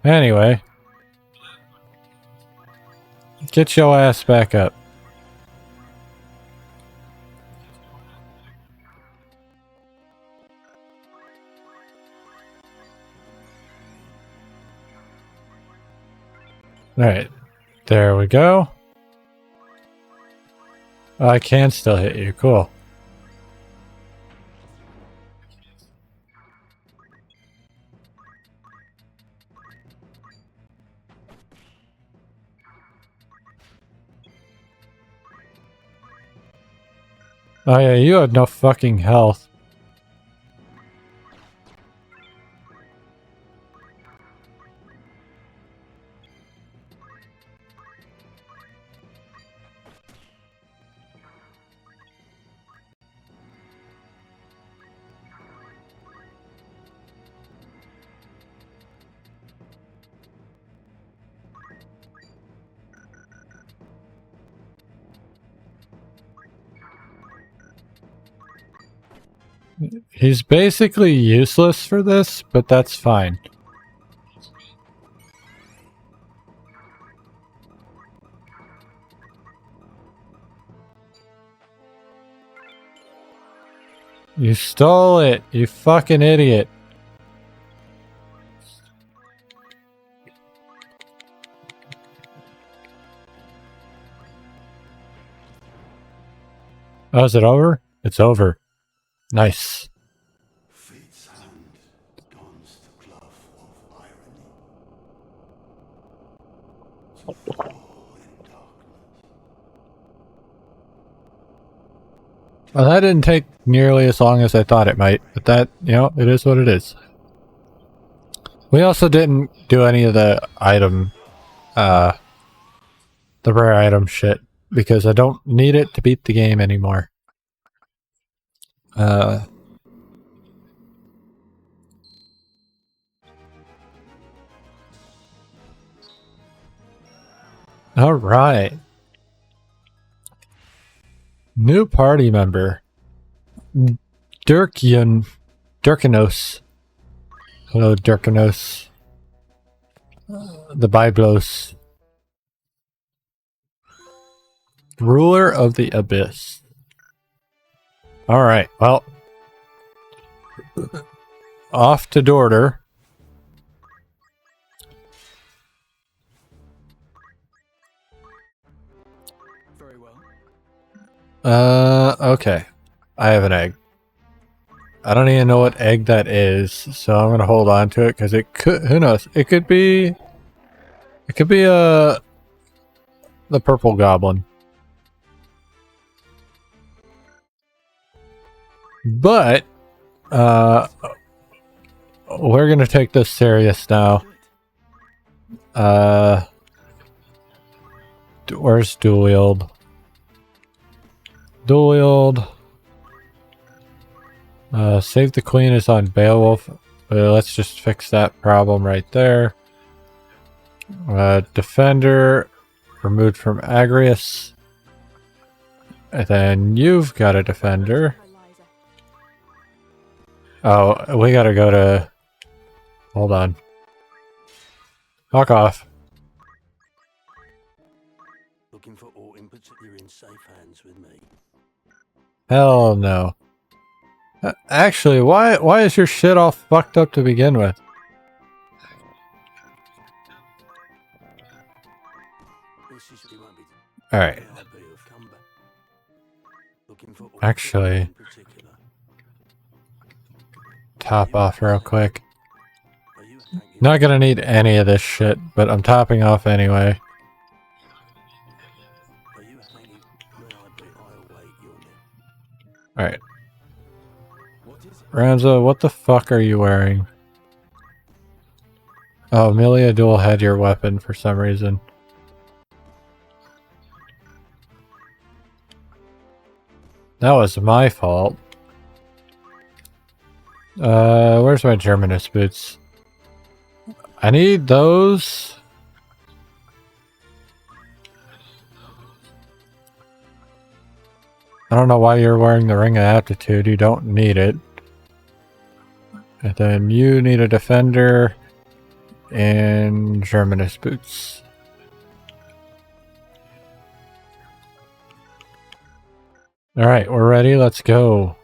Anyway. Get your ass back up. Alright. There we go. Oh, I can still hit you. Cool. Oh yeah, you had no fucking health. He's basically useless for this, but that's fine. You stole it, you fucking idiot. Oh, is it over? It's over. Nice. Fate's hand dons the glove of irony. To fall in darkness. Well, that didn't take nearly as long as I thought it might, but that, you know, it is what it is. We also didn't do any of the item, the rare item shit, because I don't need it to beat the game anymore. Alright. New party member. Dirkinos. Hello, Dirkinos. The Byblos. Ruler of the Abyss. Alright, well. Off to Dorder. Very well. Okay. I have an egg. I don't even know what egg that is, so I'm gonna hold on to it because it could. Who knows? It could be. It could be the purple goblin. But we're gonna take this serious now. Where's dual wield? Dual wield. Save the Queen is on Beowulf. Let's just fix that problem right there. Defender removed from Agrius. And then you've got a defender. Oh, we gotta go to... Hold on. Fuck off. Looking for all inputs, you're in safe hands with me. Hell no. Actually, why is your shit all fucked up to begin with? Alright. Actually, top off real quick. Not gonna need any of this shit, but I'm topping off anyway. Alright. Ramza, what the fuck are you wearing? Oh, Amelia dual had your weapon for some reason. That was my fault. Where's my Germanist boots? I need those. I don't know why you're wearing the Ring of Aptitude. You don't need it. And then you need a defender and Germanist boots. Alright, we're ready. Let's go.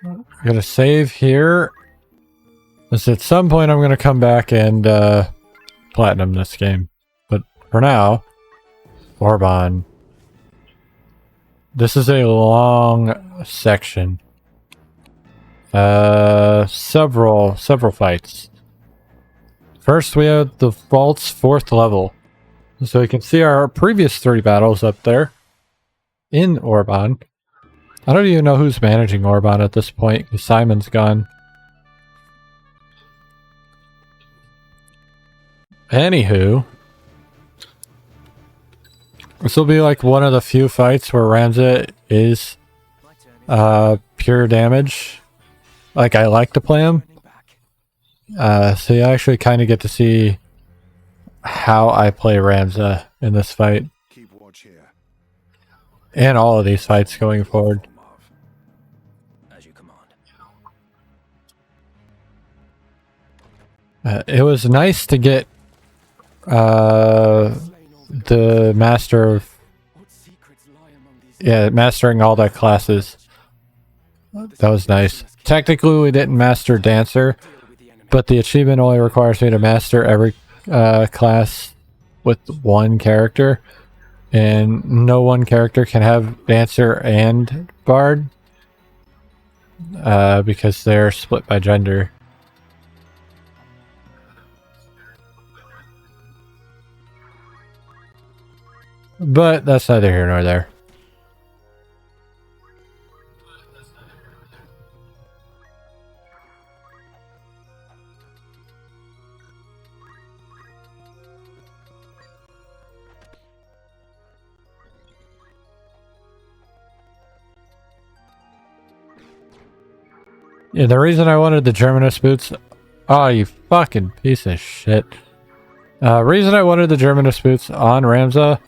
I'm gonna save here. At some point I'm gonna come back and platinum this game. But for now, Orban. This is a long section. Several fights. First, we have the Vault's 4th level. So you can see our previous 3 battles up there in Orban. I don't even know who's managing Orban at this point, because Simon's gone. Anywho, this will be like one of the few fights where Ramza is pure damage. Like, I like to play him. So you actually kind of get to see how I play Ramza in this fight. Keep watch here. And all of these fights going forward. As you command. It was nice to get the master of... Yeah, mastering all the classes. That was nice. Technically, we didn't master Dancer, but the achievement only requires me to master every class with one character, and no one character can have Dancer and Bard because they're split by gender. But that's neither here nor there. Yeah, the reason I wanted the Germanus boots... Oh, you fucking piece of shit. Reason I wanted the Germanus boots on Ramza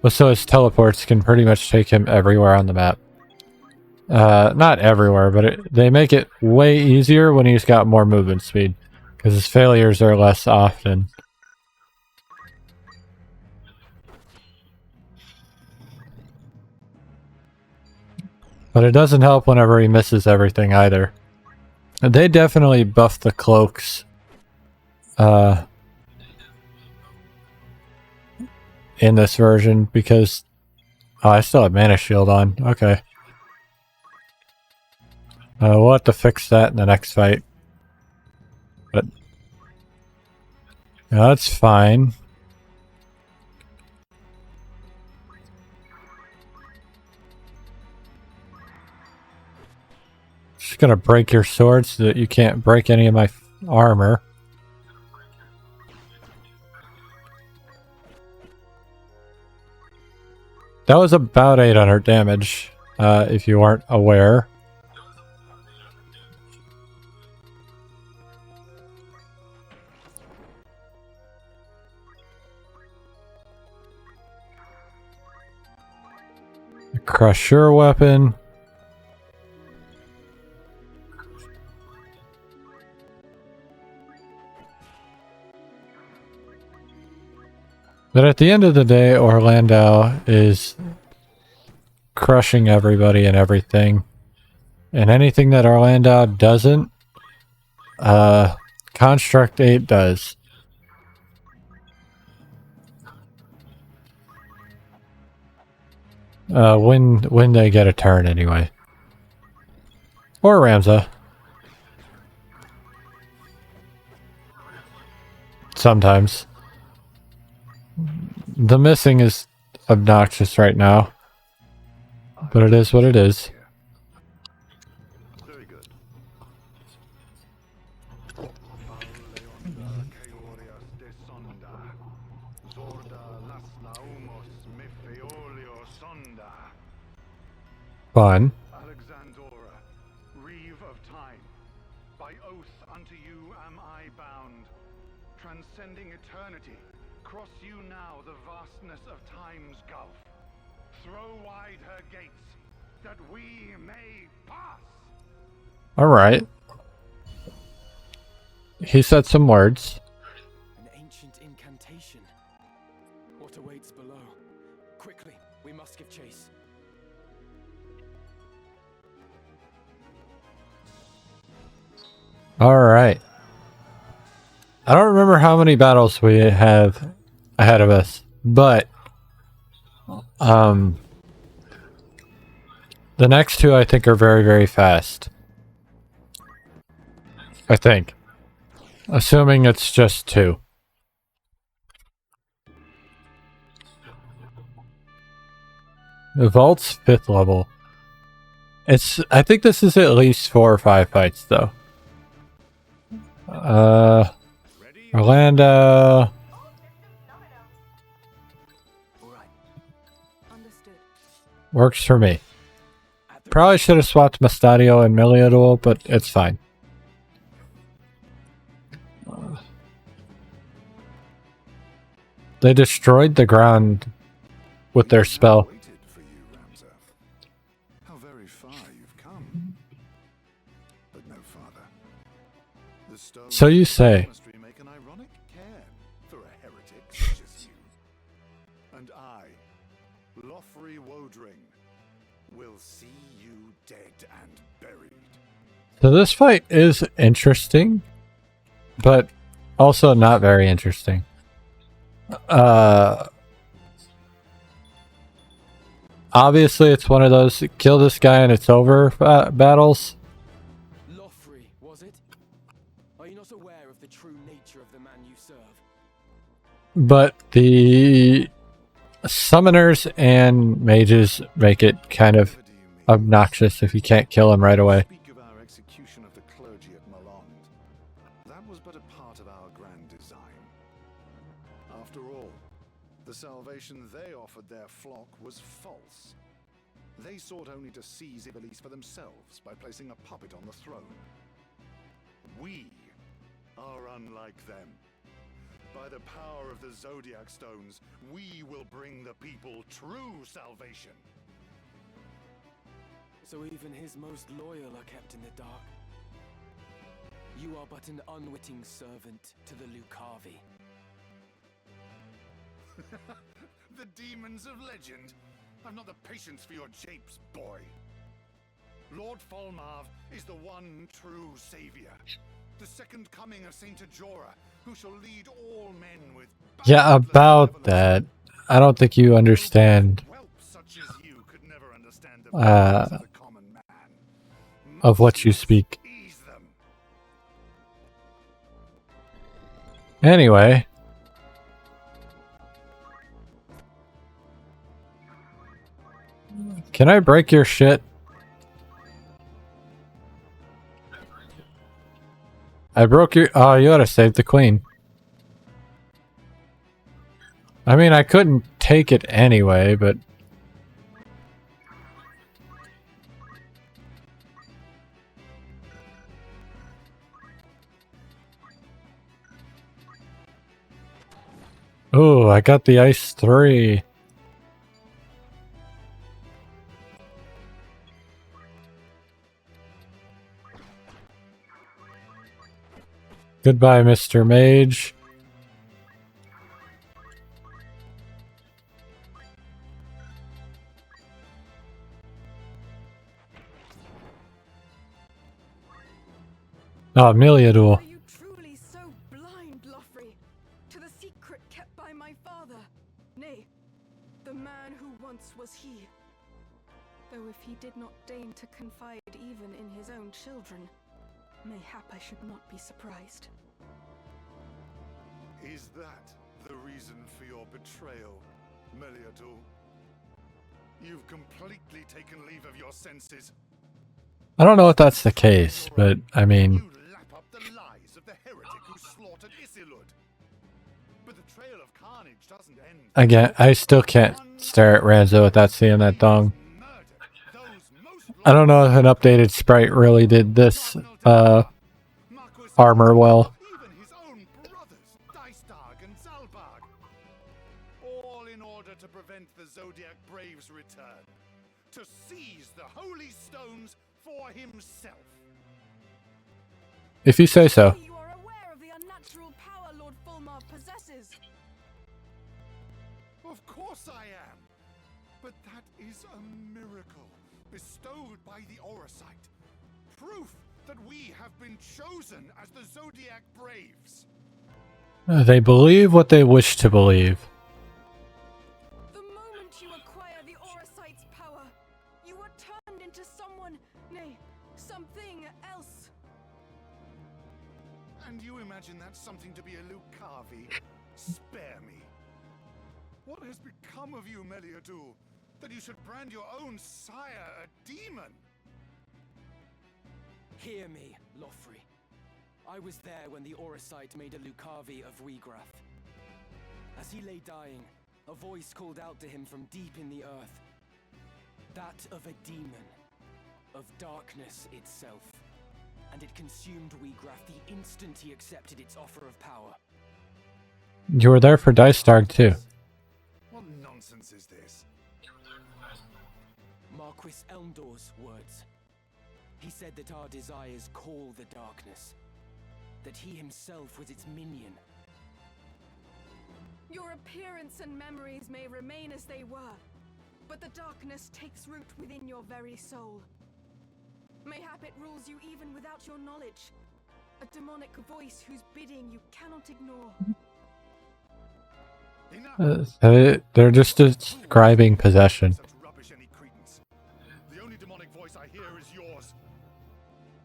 was so his teleports can pretty much take him everywhere on the map. Not everywhere, but they make it way easier when he's got more movement speed, because his failures are less often. But it doesn't help whenever he misses everything either. They definitely buffed the cloaks in this version because... Oh, I still have Mana Shield on. Okay. We'll have to fix that in the next fight. But... Yeah, that's fine. Just gonna break your sword so that you can't break any of my armor. That was about 800 damage, if you weren't aware. Crush your weapon. But at the end of the day, Orlando is crushing everybody and everything. And anything that Orlando doesn't, Construct 8 does. When they get a turn anyway. Or Ramza. Sometimes. The missing is obnoxious right now. But it is what it is. Very good. Fun. Alexandora, Reeve of Time, by oath unto you am I bound. Transcending eternity, cross you now the vastness of time's gulf. Throw wide her gates, that we may pass. Alright. He said some words. An ancient incantation. What awaits below? Quickly, we must give chase. Alright. I don't remember how many battles we have ahead of us, but the next two I think are very, very fast. I think. Assuming it's just two. The vault's 5th level. I think this is at least 4 or 5 fights though. Orlando. All right. Understood. Works for me. Probably should have swapped Mustadio and Miliador, but it's fine. They destroyed the ground with their spell. Waited for you, Ramseth. How very far you've come. But no farther. The stone So you say. monastery make an ironic cairn for a heretic such as you. And I, Lothry Wodring, will see you dead and buried. So this fight is interesting, but also not very interesting. Obviously it's one of those kill this guy and it's over battles. Lothry, was it? Are you not aware of the true nature of the man you serve? But the summoners and mages make it kind of What do you mean? obnoxious if you can't kill him right away. Speak of our execution of the clergy at Malond. That was but a part of our grand design. After all, the salvation they offered their flock was false. They sought only to seize Ivalice for themselves by placing a puppet on the throne. We are unlike them. By the power of the Zodiac Stones, we will bring the people true salvation. So even his most loyal are kept in the dark. You are but an unwitting servant to the Lucavi. The demons of legend. I've not the patience for your japes, boy. Lord Folmarv is the one true savior. The second coming of Saint Ajora, who shall lead all men with Yeah, boundless about benevolence. that. I don't think you understand Whelp such as you could never understand the Uh, feelings of the common man. of what you Must speak. ease them. Anyway. Can I break your shit? I broke your... Oh, you ought to save the queen. I mean, I couldn't take it anyway, but... Ooh, I got the ice 3. Goodbye, Mr. Mage. Oh, Miliador. Are you truly so blind, Lothry, to the secret kept by my father? Nay, the man who once was he. Though if he did not deign to confide even in his own children, mayhap I should not be surprised. Is that the reason for your betrayal, Meliador? You've completely taken leave of your senses. I don't know if that's the case, but I mean, You lap up the lies of the heretic who slaughtered Isilud. But the trail of carnage doesn't end. again, I still can't stare at Ranzo without seeing that dong. Murdered those most I don't know if an updated sprite really did this Marquis armor well. even his own brothers, Dystag and Zalbag. All in order to prevent the Zodiac Braves' return. To seize the holy stones for himself. If you say so. You are aware of the unnatural power Lord Fulmar possesses. Of course I am. But that is a miracle bestowed by the Orosite. Proof that we have been chosen as the Zodiac Braves. They believe what they wish to believe. The moment you acquire the Orosite's power, you are turned into someone, nay, something else. And you imagine that's something to be a Lucavi? Spare me. What has become of you, Meliadul, that you should brand your own sire a demon? Hear me, Lothri. I was there when the Orosite made a Lucavi of Weegrath. As he lay dying, a voice called out to him from deep in the earth. That of a demon, of darkness itself. And it consumed Weegrath the instant he accepted its offer of power. You were there for Dice Dog too. What nonsense is this? Marquis Elmdor's words. He said that our desires call the darkness. That he himself was its minion. Your appearance and memories may remain as they were, but the darkness takes root within your very soul. Mayhap it rules you even without your knowledge. A demonic voice whose bidding you cannot ignore. They're just describing possession. Such rubbish any credence. The only demonic voice I hear is yours.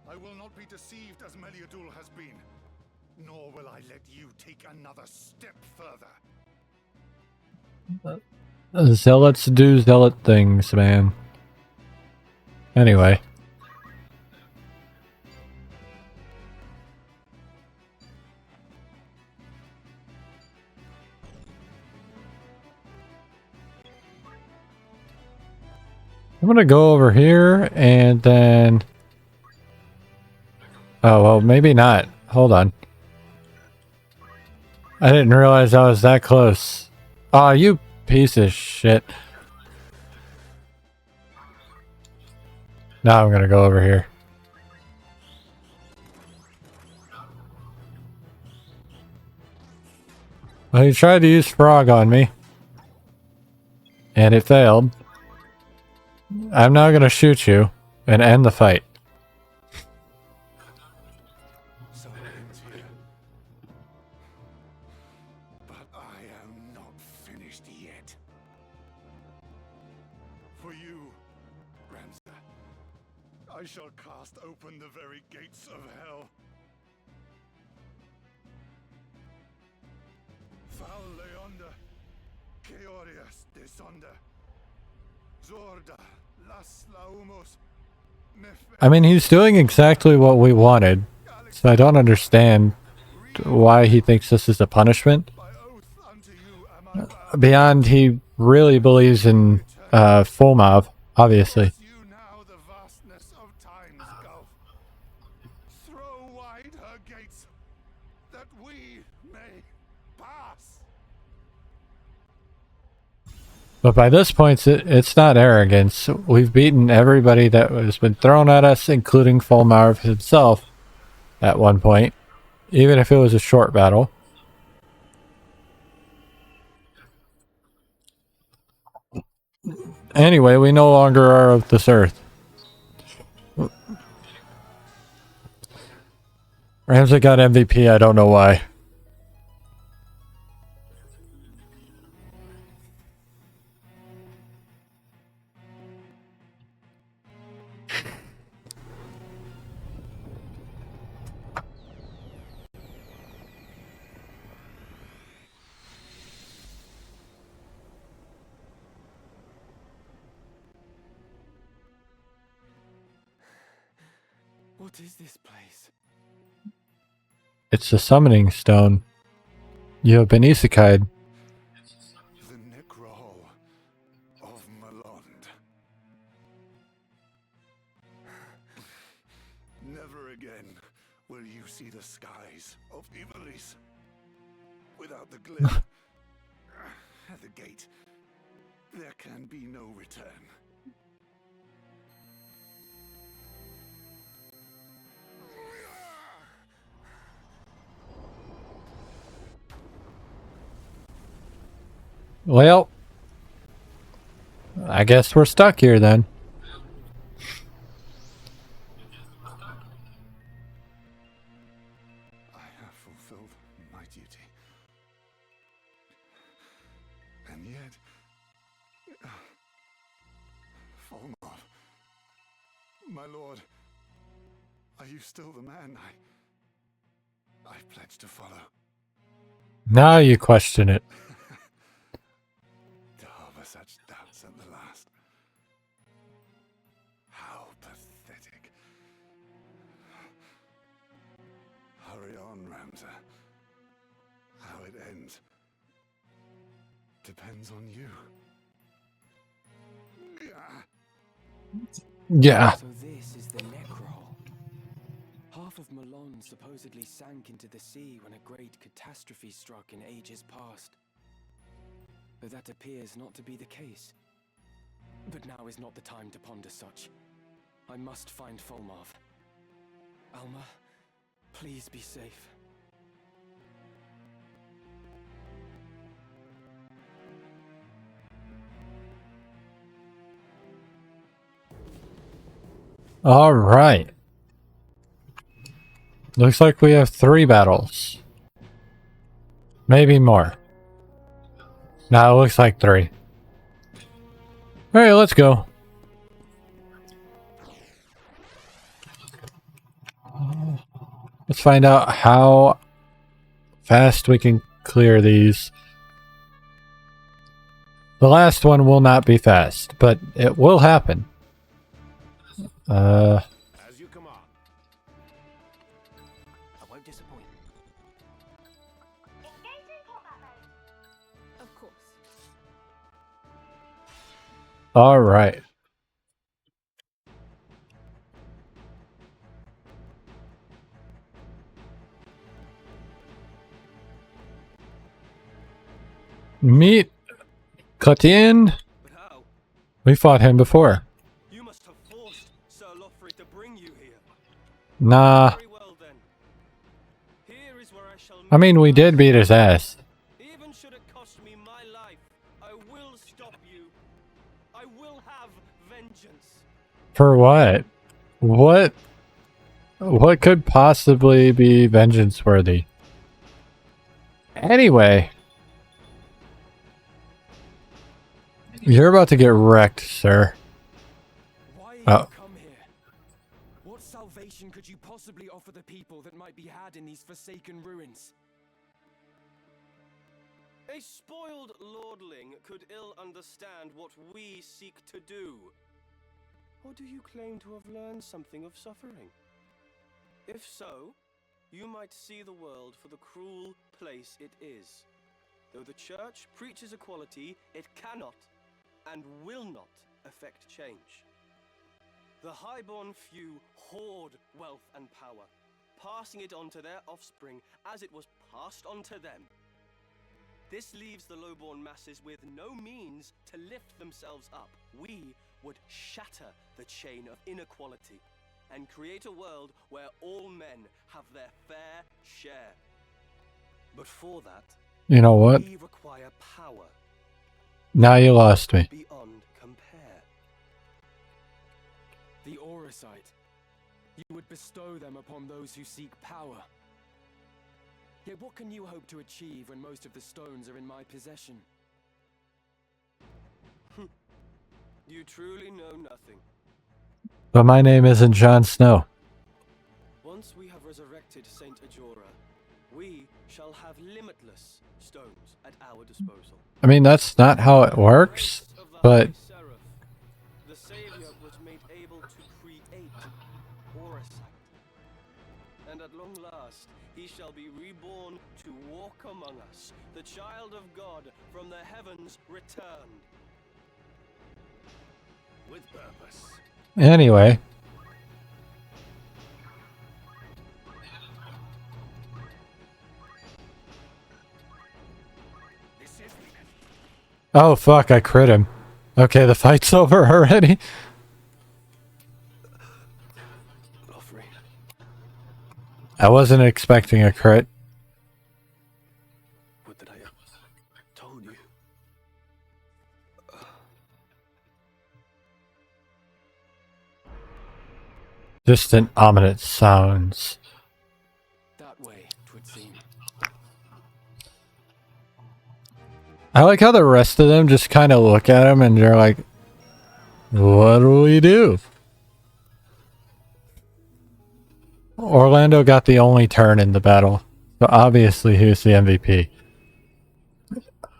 I will not be deceived as Meliadul has been, nor will I let you take another step further. Zealots do zealot things, man. Anyway. I'm gonna go over here and then... Oh, well, maybe not. Hold on. I didn't realize I was that close. Aw, you piece of shit. Now I'm gonna go over here. Well, he tried to use frog on me. And it failed. I'm now gonna shoot you and end the fight. So ends here. But I am not finished yet. For you, Ramsar, I shall cast open the very gates of hell. Fal Leonda, Keorias desonda, Zorda, las laumos, I mean, he's doing exactly what we wanted. So I don't understand why he thinks this is a punishment. by oath unto you am I bound. Beyond he really believes in Fulmov, obviously. You now the vastness of time's gulf. Throw wide her gates, that we may pass. But by this point, it's not arrogance. We've beaten everybody that has been thrown at us, including Fulmov himself at one point, even if it was a short battle. Anyway, we no longer are of this earth. Ramsay got MVP, I don't know why. What is this place? It's the summoning stone. You have been isekai'd. The Necrohol of Malond. Never again will you see the skies of Ivalice without the glare at the gate. There can be no return. Well, I guess we're stuck here then. I have fulfilled my duty. My lord, are you still the man I pledged to follow? Now you question it. To harbor such doubts at the last. How pathetic. Hurry on, Ramza. How it ends depends on you. Yeah. So this is the Necrohole. Half of Malon supposedly sank into the sea when a great catastrophe struck in ages past. But that appears not to be the case. But now is not the time to ponder such. I must find Folmarv. Alma, please be safe. All right. Looks like we have 3 battles. Maybe more. No, it looks like 3. All right, let's go. Let's find out how fast we can clear these. The last one will not be fast, but it will happen. As you command. I won't disappoint. Of course. All right. Meet Cuttin. But how? We fought him before. You must have forced Sir Lothry to bring you here. Nah. Very well then. Here is where I shall I mean, we did beat his ass. Even should it cost me my life, I will stop you. I will have vengeance. For what? What could possibly be vengeance worthy? Anyway. You're about to get wrecked, sir. Why Oh. you come here? What salvation could you possibly offer the people that might be had in these forsaken ruins? A spoiled lordling could ill understand what we seek to do. Or do you claim to have learned something of suffering? If so, you might see the world for the cruel place it is. Though the church preaches equality, it cannot and will not affect change. The highborn few hoard wealth and power, passing it on to their offspring as it was passed on to them. This leaves the lowborn masses with no means to lift themselves up. We would shatter the chain of inequality and create a world where all men have their fair share. But for that, You know what? we require power Now you lost me. beyond compare. The Auracite. You would bestow them upon those who seek power. Yet what can you hope to achieve when most of the stones are in my possession? You truly know nothing. But my name isn't Jon Snow. Once we have resurrected Saint Ajora, we shall have limitless stones at our disposal. I mean, that's not how it works, Grace of the but High Seraph, the Savior was made able to create Auracite. And at long last, he shall be reborn to walk among us, the child of God from the heavens returned. With purpose. anyway. This is Oh fuck, I crit him. Okay, the fight's over already. Lothry, I wasn't expecting a crit. would that I have told you. Distant ominous sounds. That way, 'twould seem. I like how the rest of them just kind of look at him and they're like, what do we do? Orlando got the only turn in the battle, so obviously he was the MVP.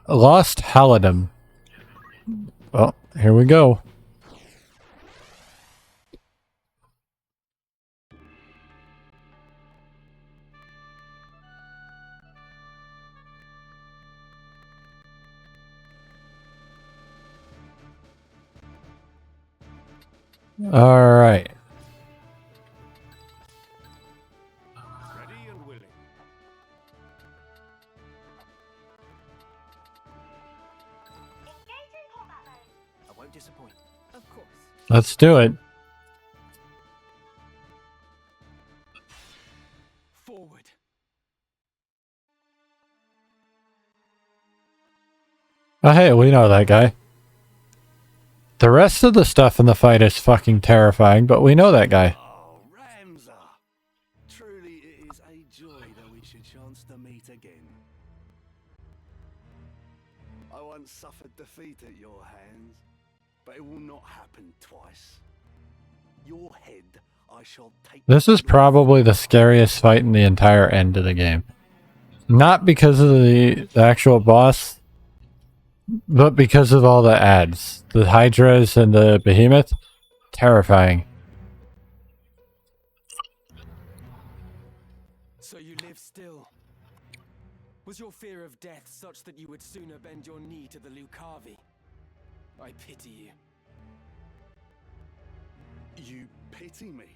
Lost Halidom. Well, here we go. All right. Ready and willing. I won't disappoint. Of course. Let's do it. Forward. Oh, hey, we know that guy. The rest of the stuff in the fight is fucking terrifying, but we know that guy. Oh, Ramza. Truly it is a joy that we should chance to meet again. I once suffered defeat at your hands, but it will not happen twice. Your head I shall take. This is probably the scariest fight in the entire end of the game. Not because of the actual boss, but because of all the ads. The Hydras and the Behemoth. Terrifying. So you live still. Was your fear of death such that you would sooner bend your knee to the Lucavi? I pity you. You pity me?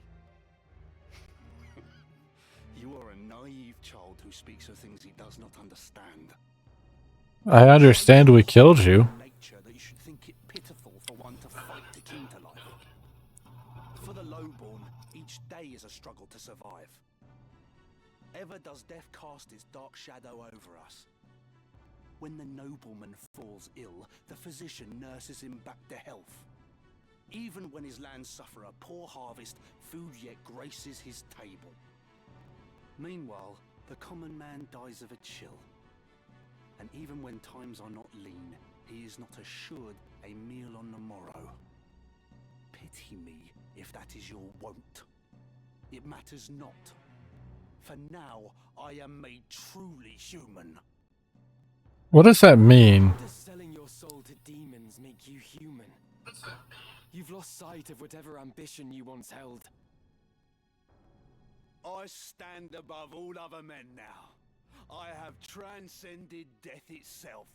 You are a naive child who speaks of things he does not understand. I understand we killed you. Nature that you should think it pitiful for one to fight to cling to life. For the lowborn, each day is a struggle to survive. Ever does death cast its dark shadow over us. When the nobleman falls ill, the physician nurses him back to health. Even when his lands suffer a poor harvest, food yet graces his table. Meanwhile, the common man dies of a chill. And even when times are not lean, he is not assured a meal on the morrow. Pity me if that is your wont. It matters not. For now, I am made truly human. What does that mean? Does selling your soul to demons make you human? You've lost sight of whatever ambition you once held. I stand above all other men now. I have transcended death itself.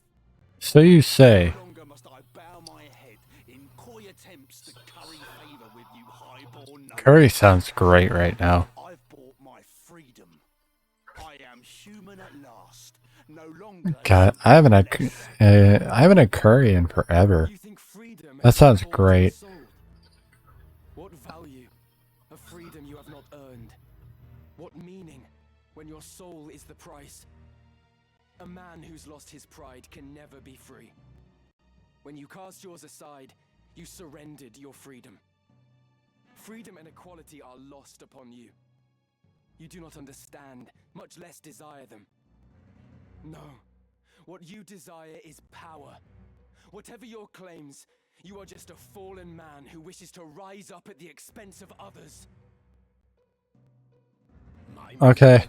So you say. No longer must I bow my head in coy attempts to curry favor with you highborn. Curry sounds great right now. I've bought my freedom. I am human at last. No longer. God, I haven't had curry in forever. You think freedom That has sounds been bought great. and sold? What value of freedom you have not earned? What meaning when your soul is the price? A man who's lost his pride can never be free. When you cast yours aside, you surrendered your freedom. Freedom and equality are lost upon you. You do not understand, much less desire them. No, what you desire is power. Whatever your claims, you are just a fallen man who wishes to rise up at the expense of others. Okay.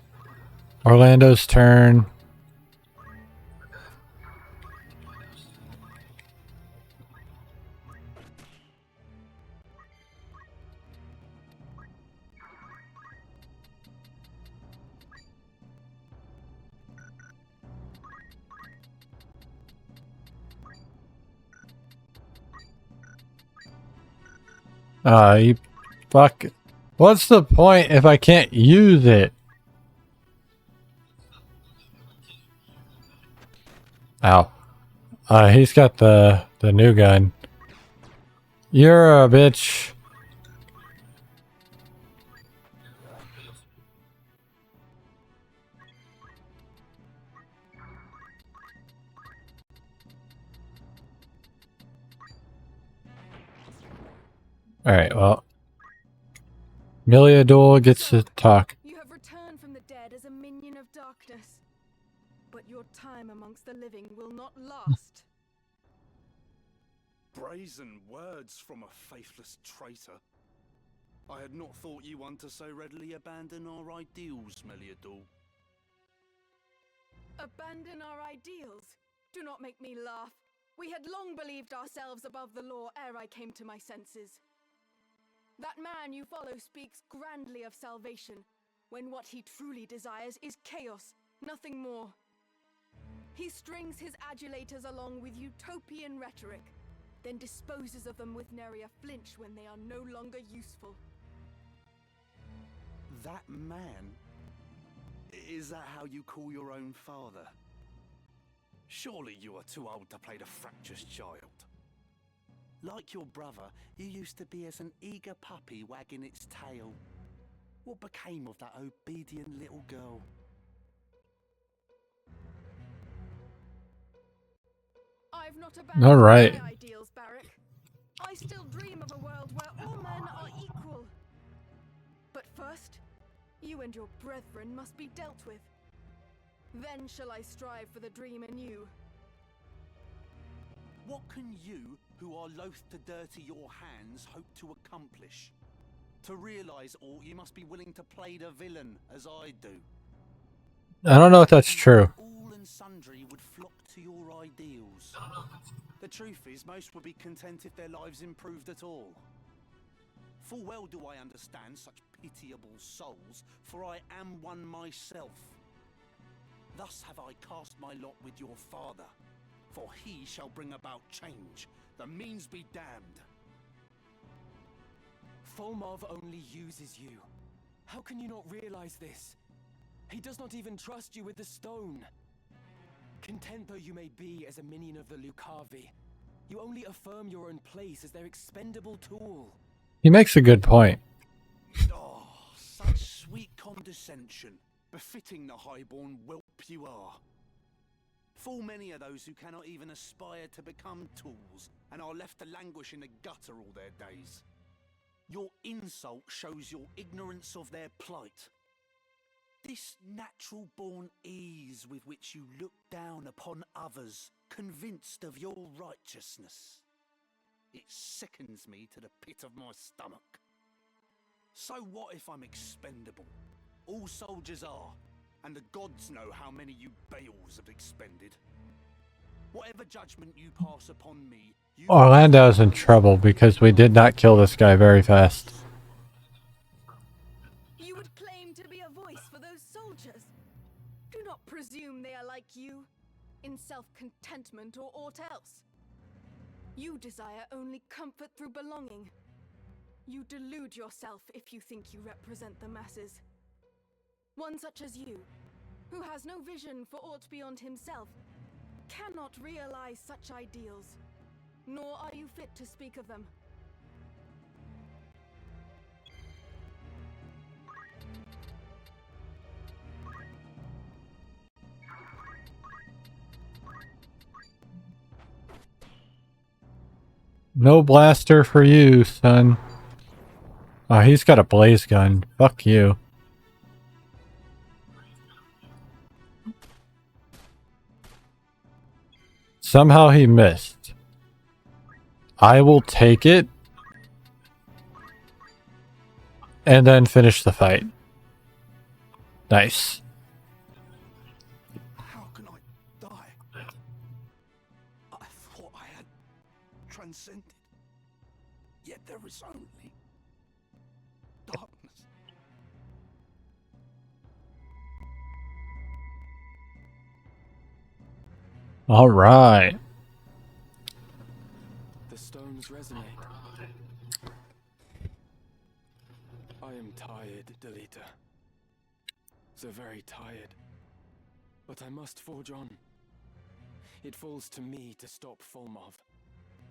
Orlando's turn. You fuck. What's the point if I can't use it? Ow. He's got the new gun. You're a bitch. Alright, well. Miliador gets to talk. You have returned from the dead as a minion of darkness. But your time amongst the living will not last. Brazen words from a faithless traitor. I had not thought you one to so readily abandon our ideals, Meliador. Abandon our ideals? Do not make me laugh. We had long believed ourselves above the law ere I came to my senses. That man you follow speaks grandly of salvation, when what he truly desires is chaos, nothing more. He strings his adulators along with utopian rhetoric, then disposes of them with nary a flinch when they are no longer useful. That man? Is that how you call your own father? Surely you are too old to play the fractious child. Like your brother, you used to be as an eager puppy wagging its tail. What became of that obedient little girl? I've not abandoned my ideals, Barrack. I still dream of a world where all men are equal. But first, you and your brethren must be dealt with. Then shall I strive for the dream anew. What can you, who are loath to dirty your hands, hope to accomplish? To realise all, you must be willing to play the villain, as I do. I don't know if that's true. All and sundry would flock to your ideals. The truth is, most would be content if their lives improved at all. Full well do I understand such pitiable souls, for I am one myself. Thus have I cast my lot with your father, for he shall bring about change. The means be damned. Folmov only uses you. How can you not realize this? He does not even trust you with the stone. Content though you may be as a minion of the Lucavi, you only affirm your own place as their expendable tool. He makes a good point. Oh, such sweet condescension, befitting the highborn whelp you are. Full many are those who cannot even aspire to become tools, and are left to languish in the gutter all their days. Your insult shows your ignorance of their plight. This natural-born ease with which you look down upon others, convinced of your righteousness. It sickens me to the pit of my stomach. So what if I'm expendable? All soldiers are, and the gods know how many you Baals have expended. Whatever judgment you pass upon me, you... Orlando's in trouble because we did not kill this guy very fast. You would claim to be a voice for those soldiers. Do not presume they are like you, in self-contentment or aught else. You desire only comfort through belonging. You delude yourself if you think you represent the masses. One such as you, who has no vision for aught beyond himself, cannot realize such ideals, nor are you fit to speak of them. No blaster for you, son. Oh, he's got a blaze gun. Fuck you. Somehow he missed. I will take it. And then finish the fight. Nice. How can I die? I thought I had transcended. Yet there is only darkness. All right. The stones resonate. I am tired, Delita. So very tired. But I must forge on. It falls to me to stop Folmov.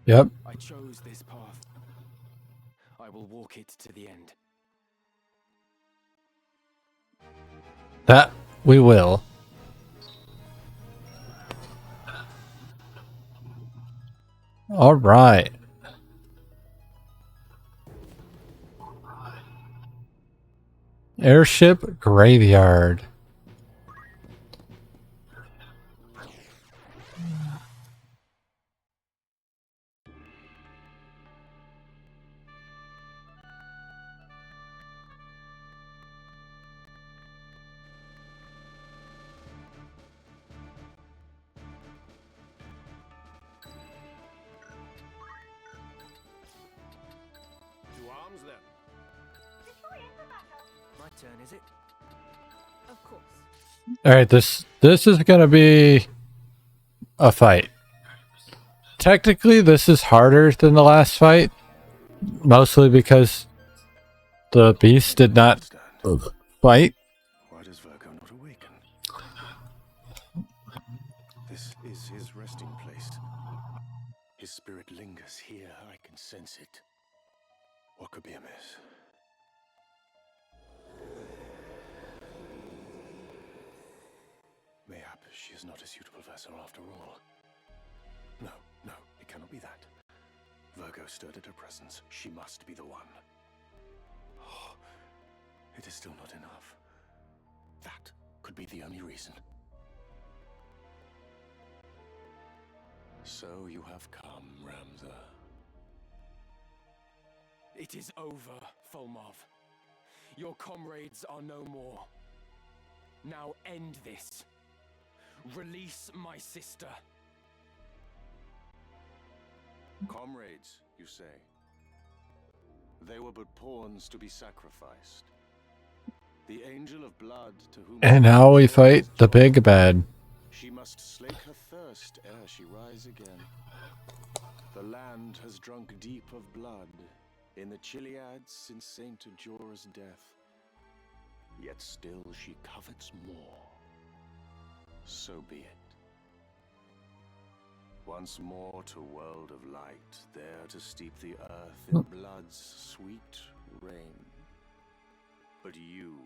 Yep. I chose this path. I will walk it to the end. That we will. All right. Airship graveyard. arms then. My turn, is it? Of course. All right, this is gonna be a fight. Technically, this is harder than the last fight, mostly because the beast did not fight. Why does Virgo not awaken? This is his resting place. His spirit lingers here. I can sense it. What could be amiss? Mayhap she is not a suitable vessel after all. No, no, it cannot be that. Virgo stirred at her presence. She must be the one. Oh, it is still not enough. That could be the only reason. So you have come, Ramza. It is over, Folmov. Your comrades are no more. Now end this. Release my sister. Comrades, you say? They were but pawns to be sacrificed. The angel of blood to whom... And now we fight the big bad. She must slake her thirst ere she rise again. The land has drunk deep of blood in the Chiliads since Saint Ajora's death. Yet still she covets more. So be it. Once more to world of light, there to steep the earth in blood's sweet rain. But you,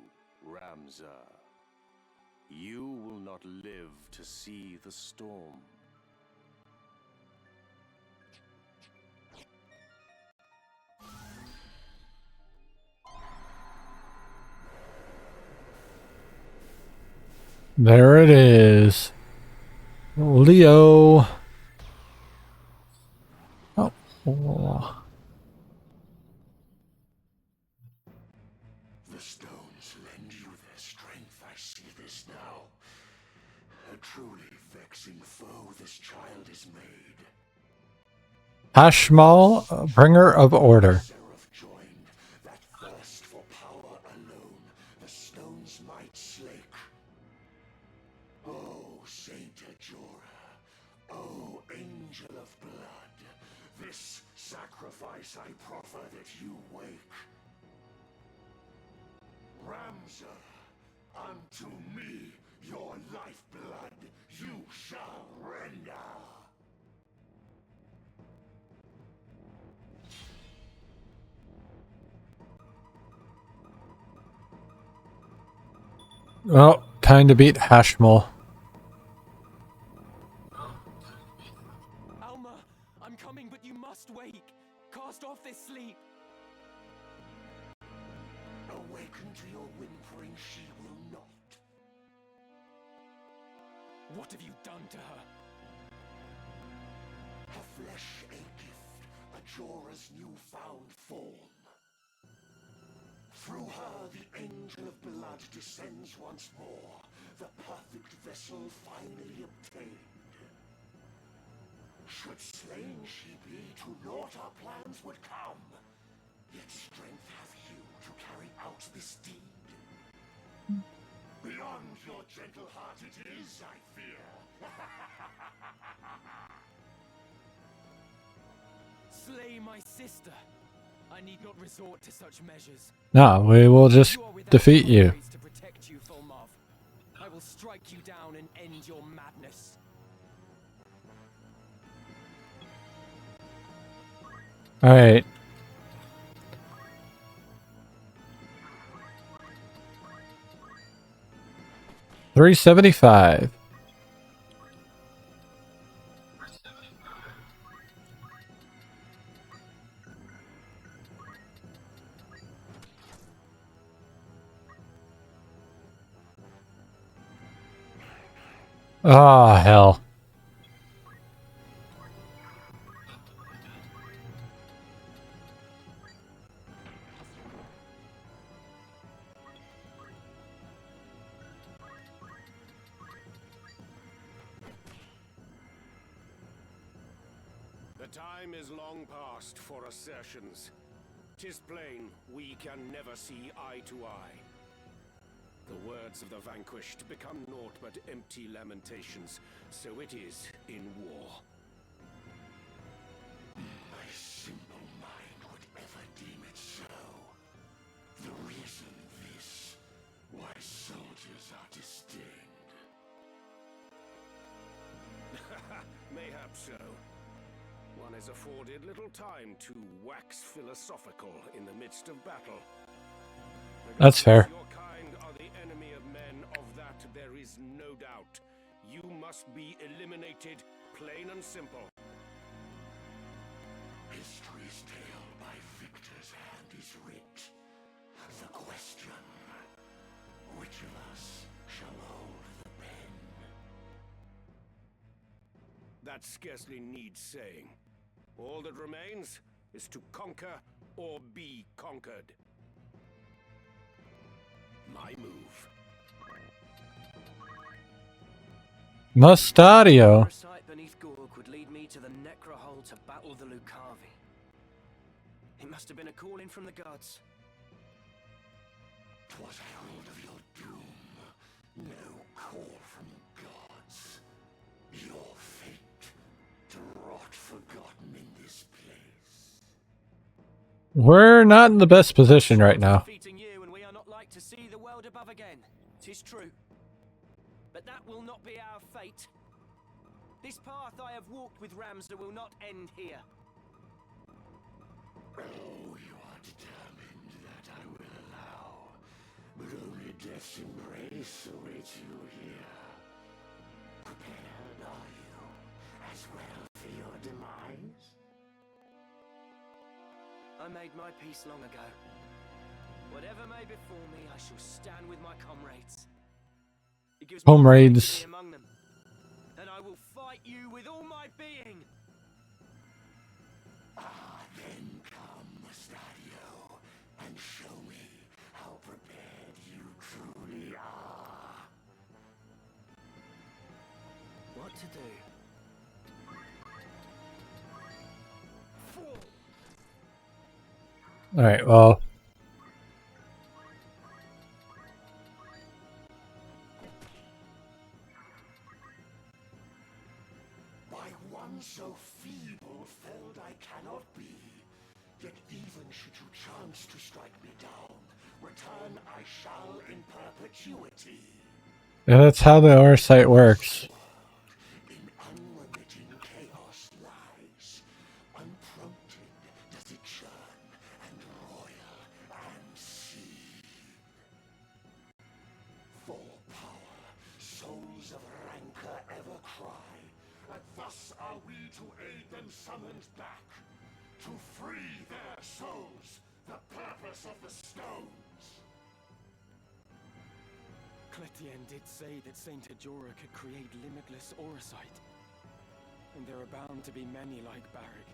Ramza, you will not live to see the storm. There it is. Leo. Oh. The stones lend you their strength, I see this now. A truly vexing foe this child is made. Hashmal, bringer of order. Seraph joined, that thirst for power alone, the stones might slake. Oh, Saint Ajora, oh, angel of blood, this sacrifice I proffer that you wake. Ramza, unto me your lifeblood you shall render. Oh, time to beat Hashmal. Alma, I'm coming, but you must wake. Cast off this sleep. Awaken to your whimpering she will not. What have you done to her? Her flesh a gift, Ajora's newfound form. Through her the angel of blood descends once more, the perfect vessel finally obtained. Should slain she be, to naught our plans would come. Yet strength have you to carry out this deed. Beyond your gentle heart it is, I fear. Slay my sister. I need not resort to such measures. No, we will just You are without defeat you. comrades to protect you, Folmov. I will strike you down and end your madness. Alright. $375. Oh, hell. The time is long past for assertions. 'Tis plain we can never see eye to eye. The words of the vanquished become naught but empty lamentations, so it is in war. My simple mind would ever deem it so. The reason this, why soldiers are disdained. Mayhap so. One is afforded little time to wax philosophical in the midst of battle. That's fair. Your kind are the enemy of men, of that there is no doubt. You must be eliminated, plain and simple. History's tale by victor's hand is writ. The question, which of us shall hold the pen? That scarcely needs saying. All that remains is to conquer or be conquered. My move. Mustadio. A sight beneath Gorg would lead me to the Necrohole to battle the Lucavi. It must have been a calling from the gods. 'Twas herald of your doom. No call from gods. Your fate to rot forgotten in this place. We're not in the best position right now. Defeating you, and we are not like to see the world above again. 'Tis true. But that will not be our fate. This path I have walked with Ramsda will not end here. Oh, you are determined that I will allow. But only death's embrace awaits you here. Prepared are you, as well for your demise? I made my peace long ago. Whatever may befall me, I shall stand with my comrades. It gives me Comrades. pride to be among them, and I will fight you with all my being. Ah, then come, Mustadio, and show me how prepared you truly are. What to do? Alright, well. By one so feeble felled I cannot be. Yet even should you chance to strike me down, return I shall in perpetuity. Yeah, that's how the Oversight works. In unremitting chaos lies. Unprompted does it churn and roil and seethe. For power, souls of rancor ever cry, and thus are we to aid them summoned back. To free their souls, the purpose of the stones. Cletien did say that Saint Ajora could create limitless Oversight. And there are bound to be many like Barrick,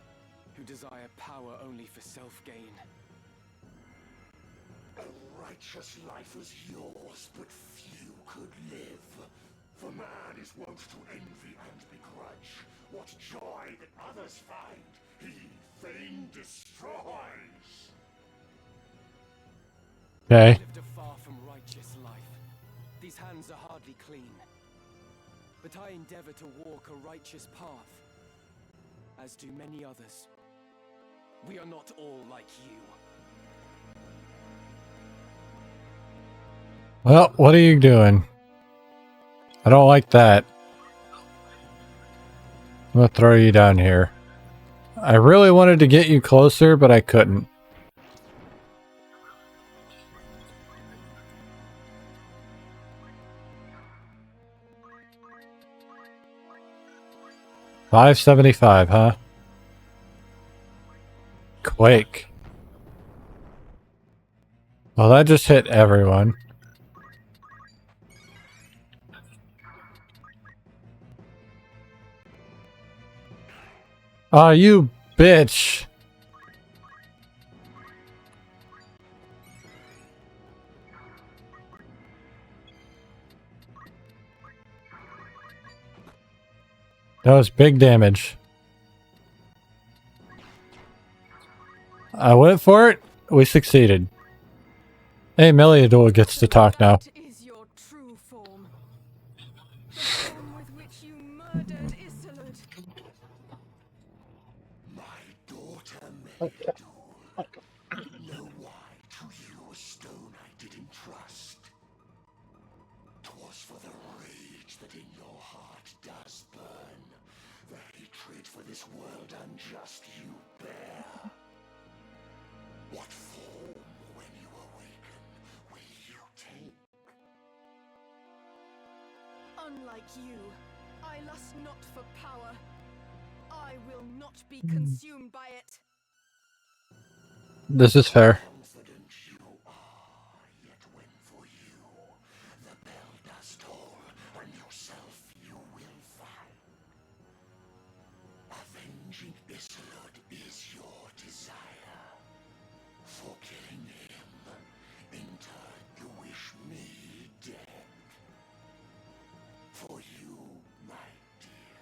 who desire power only for self-gain. A righteous life was yours, but few could live. For man is wont to envy and begrudge. What joy that others find, he fain destroys. Okay. Lived a far from righteous life. These hands are hardly clean. But I endeavor to walk a righteous path, as do many others. We are not all like you. Well, what are you doing? I don't like that. I'm gonna throw you down here. I really wanted to get you closer, but I couldn't. $575, huh? Quake. Well, that just hit everyone. Aw, you bitch. That was big damage. I went for it, we succeeded. Hey, Meliador gets to talk now. That is your true form. The form with which you murdered Isolde. My daughter Meliador. Know why to you a stone I didn't trust. 'Twas for the rage that in your heart does burn. The hatred for this world unjust you bear. What form, when you awaken, will you take? Unlike you, I lust not for power. I will not be consumed by it. This is fair. Confident you are, yet when for you the bell does toll, and yourself you will find. Avenging Isolde is your desire. For killing him, in turn you wish me dead. For you, my dear,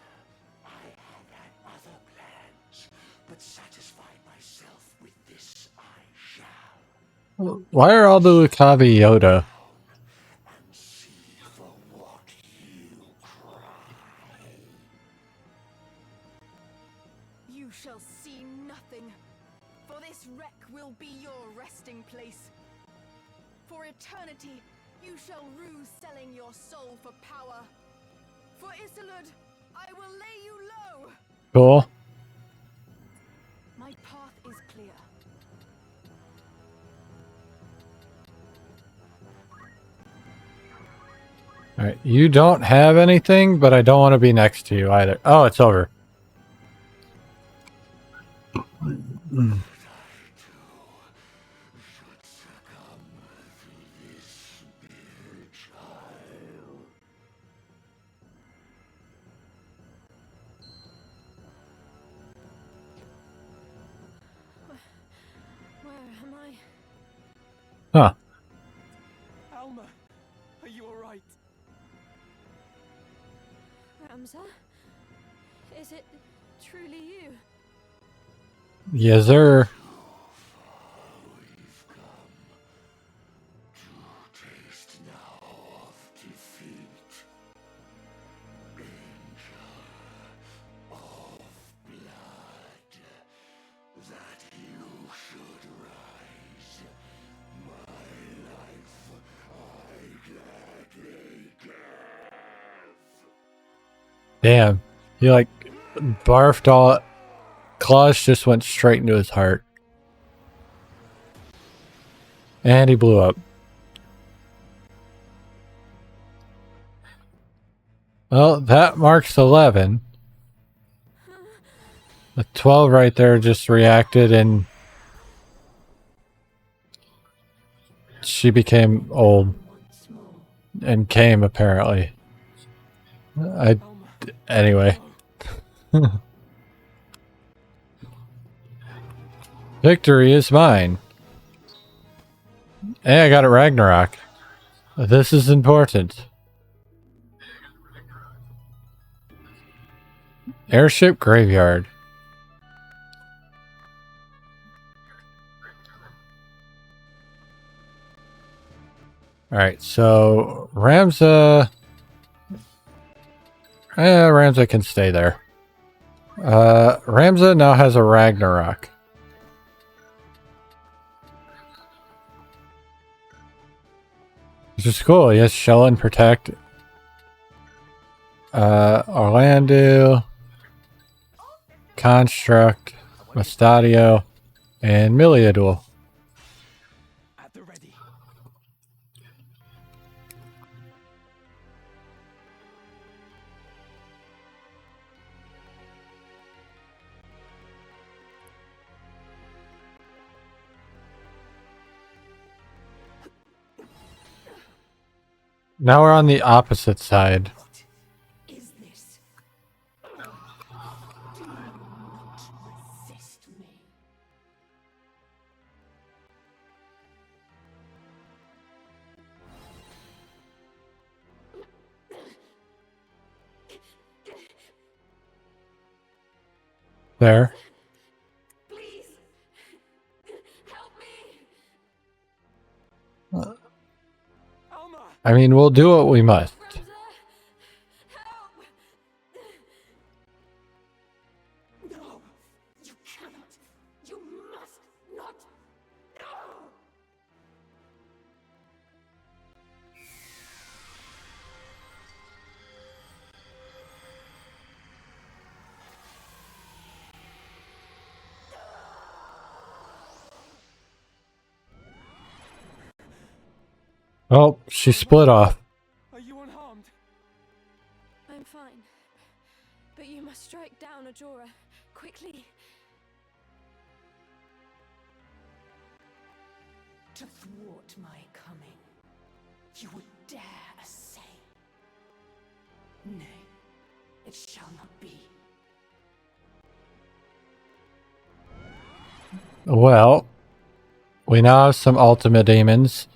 I have had other plans, but satisfied myself with this I shall. Why are all the Lucavi Yoda? And see for what you cry. You shall see nothing, for this wreck will be your resting place. For eternity, you shall rue selling your soul for power. For Isolde, I will lay you low. Cool. My path is clear. Alright, you don't have anything, but I don't want to be next to you either. Oh, it's over. Where am I? Huh. Alma, are you alright? Ramza? Is it truly you? Yes, sir. Taste now of defeat. Angel of blood, that you should rise. My life I gladly give. Damn. He like barfed all. Claws just went straight into his heart. And he blew up. Well, that marks 11. The 12 right there just reacted and she became old. And came, apparently. Anyway. Victory is mine. Hey, I got it Ragnarok. This is important. Airship graveyard. Alright, so Ramza... Ramza can stay there. Ramza now has a Ragnarok. Which is cool. He has Shell and Protect. Orlando, Construct, Mustadio, and Meliador. At the ready. Now we're on the opposite side. Is this? Do not resist me. There. Please, help me. I mean, we'll do what we must. No, you cannot. You must not. No! Oh, she split off. Are you unharmed? I'm fine. But you must strike down Ajora. Quickly. To thwart my coming, you would dare essay. Nay, it shall not be. Well, we now have some Ultima Demons.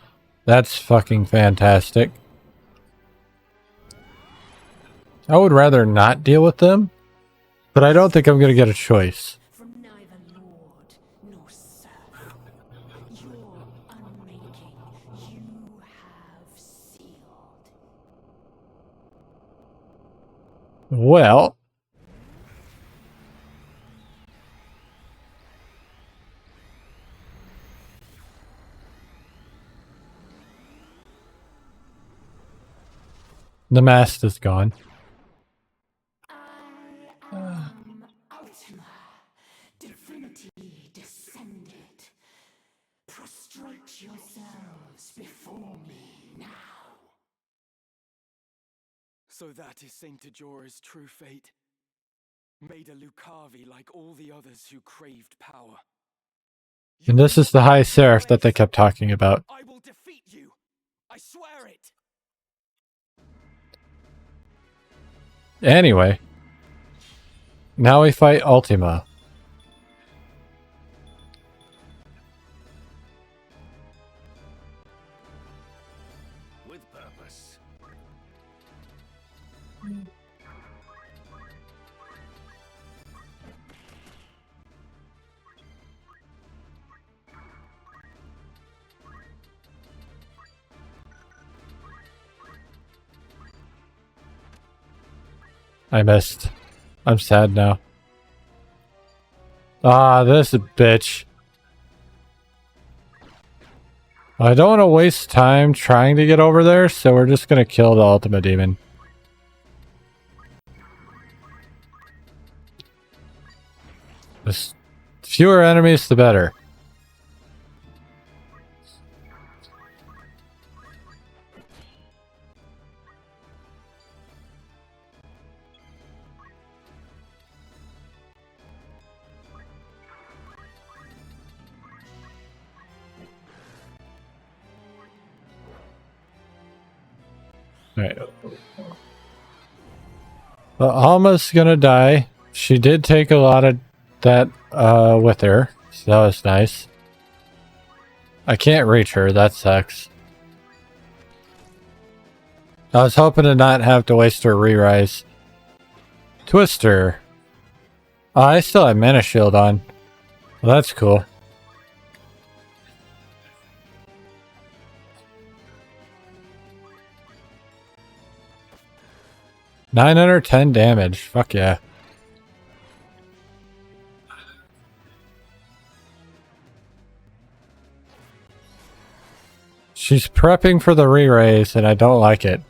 That's fucking fantastic. I would rather not deal with them, but I don't think I'm going to get a choice. From neither lord nor serf, your unmaking you have sealed. Well, the mast is gone. I am Ultima, divinity descended. Prostrate yourselves before me now. So that is Saint Ajora's true fate. Made a Lucavi like all the others who craved power. And this is the High Seraph that they kept talking about. I will defeat you. I swear it. Anyway, now we fight Ultima. With purpose. I missed. I'm sad now. Ah, this bitch. I don't want to waste time trying to get over there, so we're just going to kill the Ultima Demon. The fewer enemies, the better. Alright. Well, Alma's gonna die. She did take a lot of that with her, so that was nice. I can't reach her, that sucks. I was hoping to not have to waste her re-rise. Twister. Oh, I still have Mana Shield on. Well, that's cool. $910 damage. Fuck yeah. She's prepping for the re-raise, and I don't like it.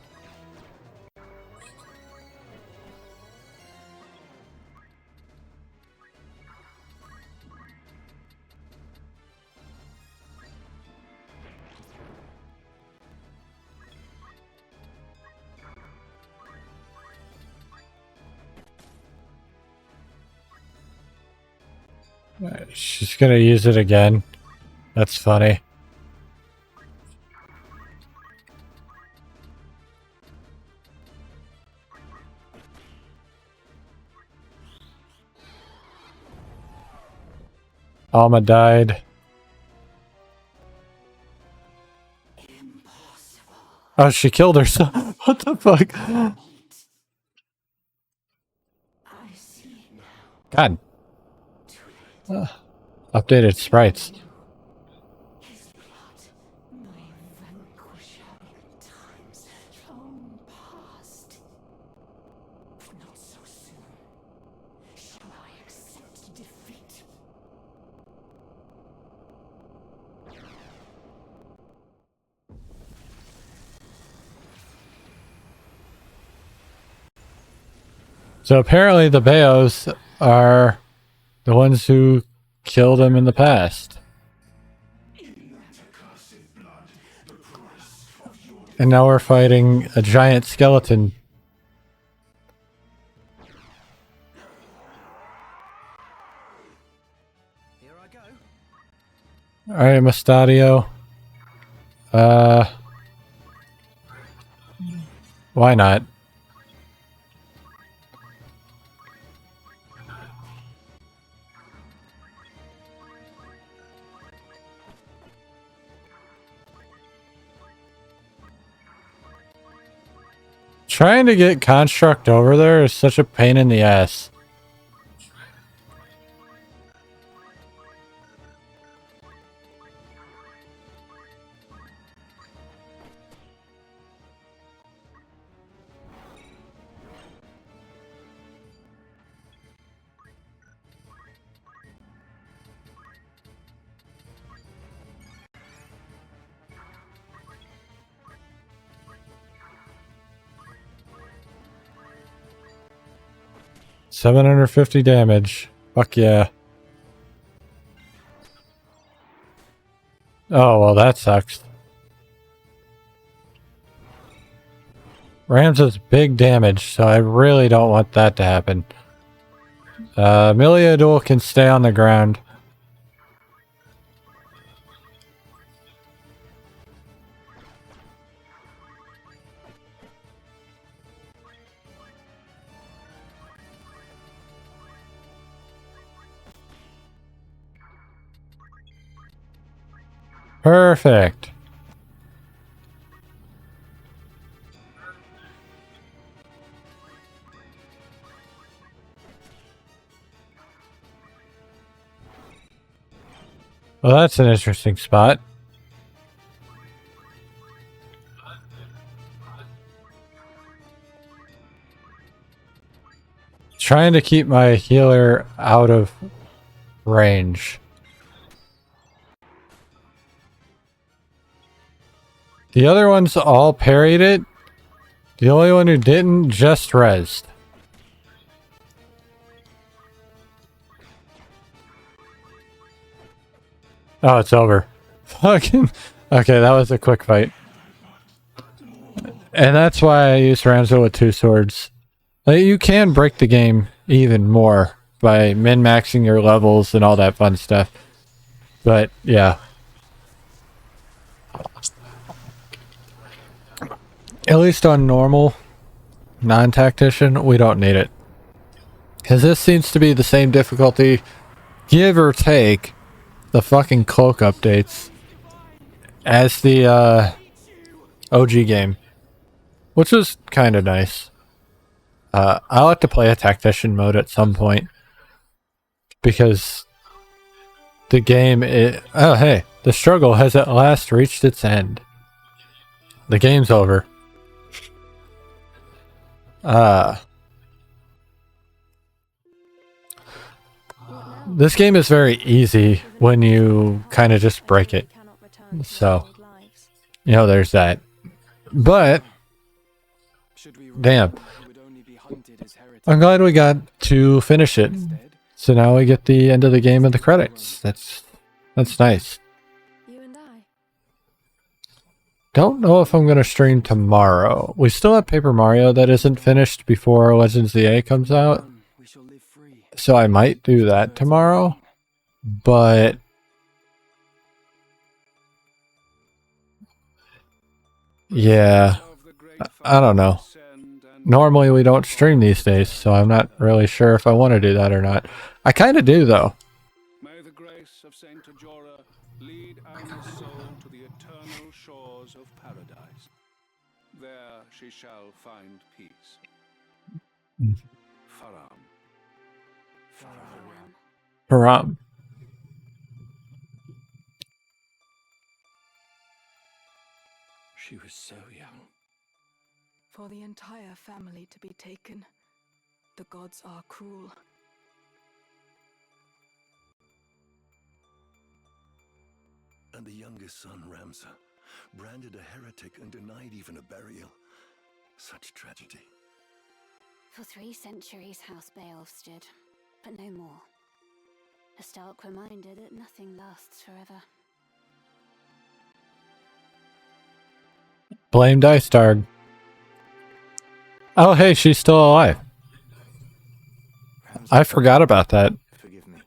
She's gonna use it again. That's funny. Alma died. Oh, she killed herself. What the fuck? God. Updated sprites. His blood, my vanquisher in times So apparently the Bayos are the ones who killed him in the past. And now we're fighting a giant skeleton. Here I go. Alright, Mustadio. Why not? Trying to get Construct over there is such a pain in the ass. $750 damage. Fuck yeah. Oh, well, that sucks. Rams is big damage, so I really don't want that to happen. Miliadul can stay on the ground. Perfect. Well, that's an interesting spot. Trying to keep my healer out of range. The other ones all parried it. The only one who didn't just rezzed. Oh, it's over. Fucking. Okay, that was a quick fight. And that's why I use Ramzo with 2 swords. Like, you can break the game even more by min-maxing your levels and all that fun stuff. But, yeah. At least on normal, non-tactician, we don't need it. Because this seems to be the same difficulty, give or take, the fucking cloak updates as the OG game. Which was kind of nice. I'll have to play a tactician mode at some point. Because the game is... Oh, hey. The struggle has at last reached its end. The game's over. This game is very easy when you kind of just break it. So, you know, there's that. But, damn. I'm glad we got to finish it. So now we get the end of the game and the credits. That's nice. Don't know if I'm going to stream tomorrow. We still have Paper Mario that isn't finished before Legends ZA comes out. So I might do that tomorrow. But... yeah. I don't know. Normally we don't stream these days, so I'm not really sure if I want to do that or not. I kind of do, though. May the grace of Saint Ajora lead Anna's soul to the eternal shores of paradise. There she shall find peace. Faram. Haram. She was so young. For the entire family to be taken, the gods are cruel. And the youngest son, Ramza, branded a heretic and denied even a burial. Such tragedy. For 3 centuries, House Beowulf stood, but no more. A stark reminder that nothing lasts forever. Blame Dice Dog. Oh, hey, she's still alive. I forgot about that. Forgive me.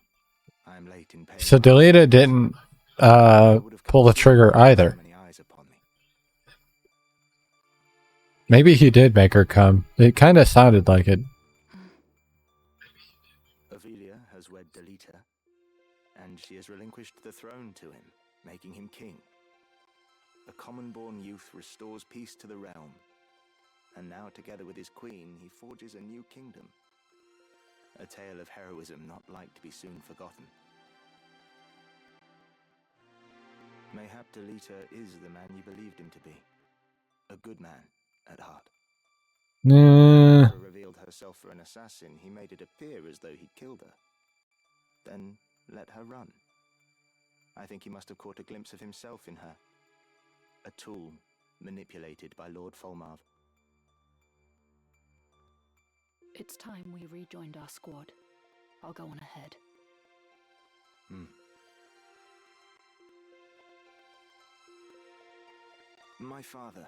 I am late in paying. So Delita didn't pull the trigger either. Many eyes upon me. Maybe he did make her come. It kind of sounded like it. Ivalice has wed Delita, and she has relinquished the throne to him, making him king. A common-born youth restores peace to the realm, and now together with his queen, he forges a new kingdom. A tale of heroism not like to be soon forgotten. Mayhap Delita is the man you believed him to be. A good man at heart. Nah. When she revealed herself for an assassin, he made it appear as though he'd killed her. Then let her run. I think he must have caught a glimpse of himself in her. A tool manipulated by Lord Folmarv. It's time we rejoined our squad. I'll go on ahead. My father.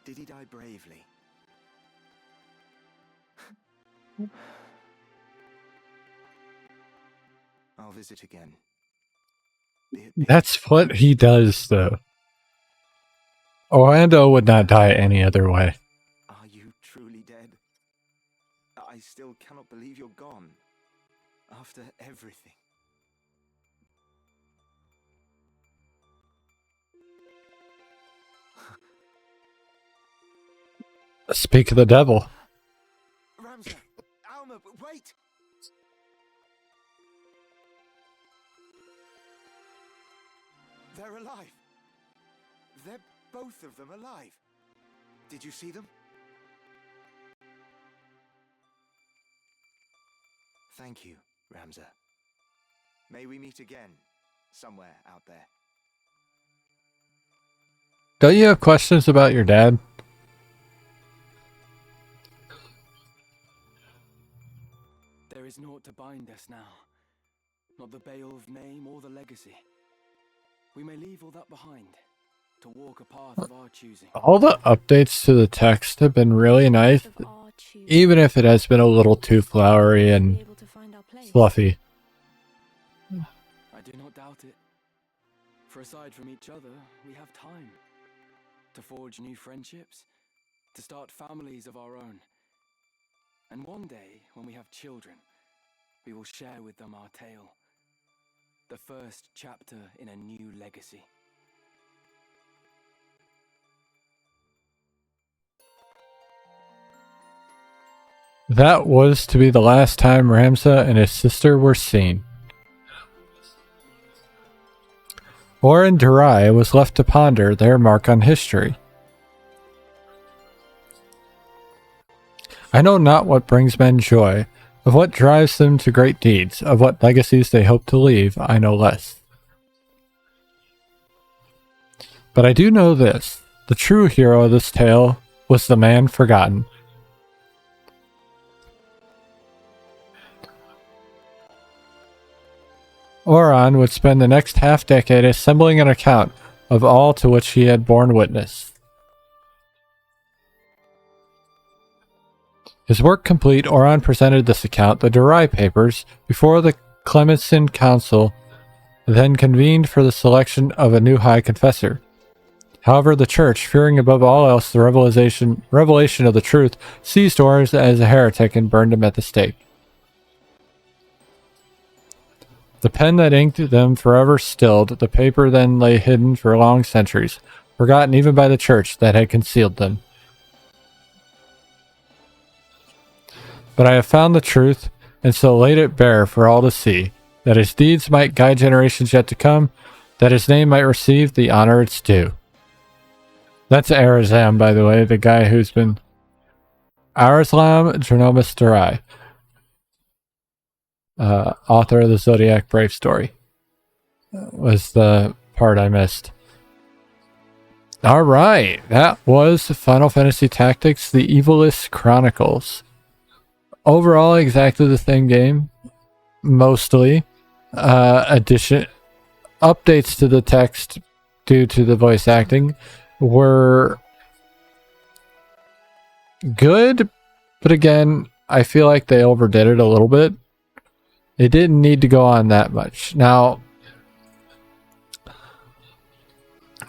Did he die bravely? I'll visit again. That's what he does, though. Orlando would not die any other way. Are you truly dead? I still cannot believe you're gone. After everything. Speak of the devil. Ramza! Alma, wait! They're alive. They're both of them alive. Did you see them? Thank you, Ramza. May we meet again, somewhere out there. Don't you have questions about your dad? There is naught to bind us now. Not the Beowulf name or the legacy. We may leave all that behind, to walk a path of our choosing. All the updates to the text have been really nice, even if it has been a little too flowery and fluffy. I do not doubt it. For aside from each other, we have time. To forge new friendships, to start families of our own. And one day, when we have children, we will share with them our tale. The first chapter in a new legacy. That was to be the last time Ramza and his sister were seen. Oren Durai was left to ponder their mark on history. I know not what brings men joy, of what drives them to great deeds, of what legacies they hope to leave, I know less. But I do know this, the true hero of this tale was the man forgotten. Oran would spend the next half-decade assembling an account of all to which he had borne witness. His work complete, Oran presented this account, the Durai Papers, before the Clemensin Council, then convened for the selection of a new High Confessor. However, the Church, fearing above all else the revelation of the truth, seized Oran as a heretic and burned him at the stake. The pen that inked them forever stilled, the paper then lay hidden for long centuries, forgotten even by the Church that had concealed them. But I have found the truth, and so laid it bare for all to see, that his deeds might guide generations yet to come, that his name might receive the honor it's due. That's Arazam, by the way, the guy who's been... Arazlam Dronomus Durai, author of the Zodiac Brave story, was the part I missed. All right, that was Final Fantasy Tactics: The Ivalice Chronicles. Overall, exactly the same game, mostly. Updates to the text due to the voice acting were good, but again, I feel like they overdid it a little bit. It didn't need to go on that much. Now,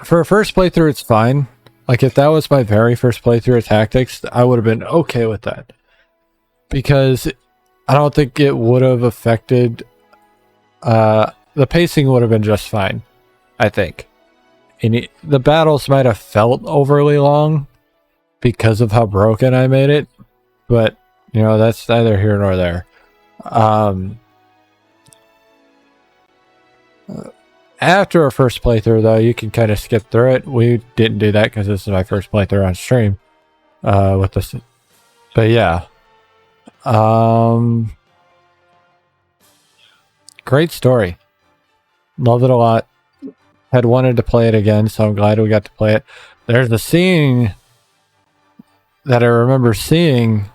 for a first playthrough, it's fine. Like, if that was my very first playthrough of Tactics, I would have been okay with that. Because I don't think it would have affected... the pacing would have been just fine, I think. And the battles might have felt overly long because of how broken I made it. But, you know, that's neither here nor there. After a first playthrough, though, you can kind of skip through it. We didn't do that because this is my first playthrough on stream with this. But yeah. Great story. Love it a lot. Had wanted to play it again, so I'm glad we got to play it. There's a scene that I remember seeing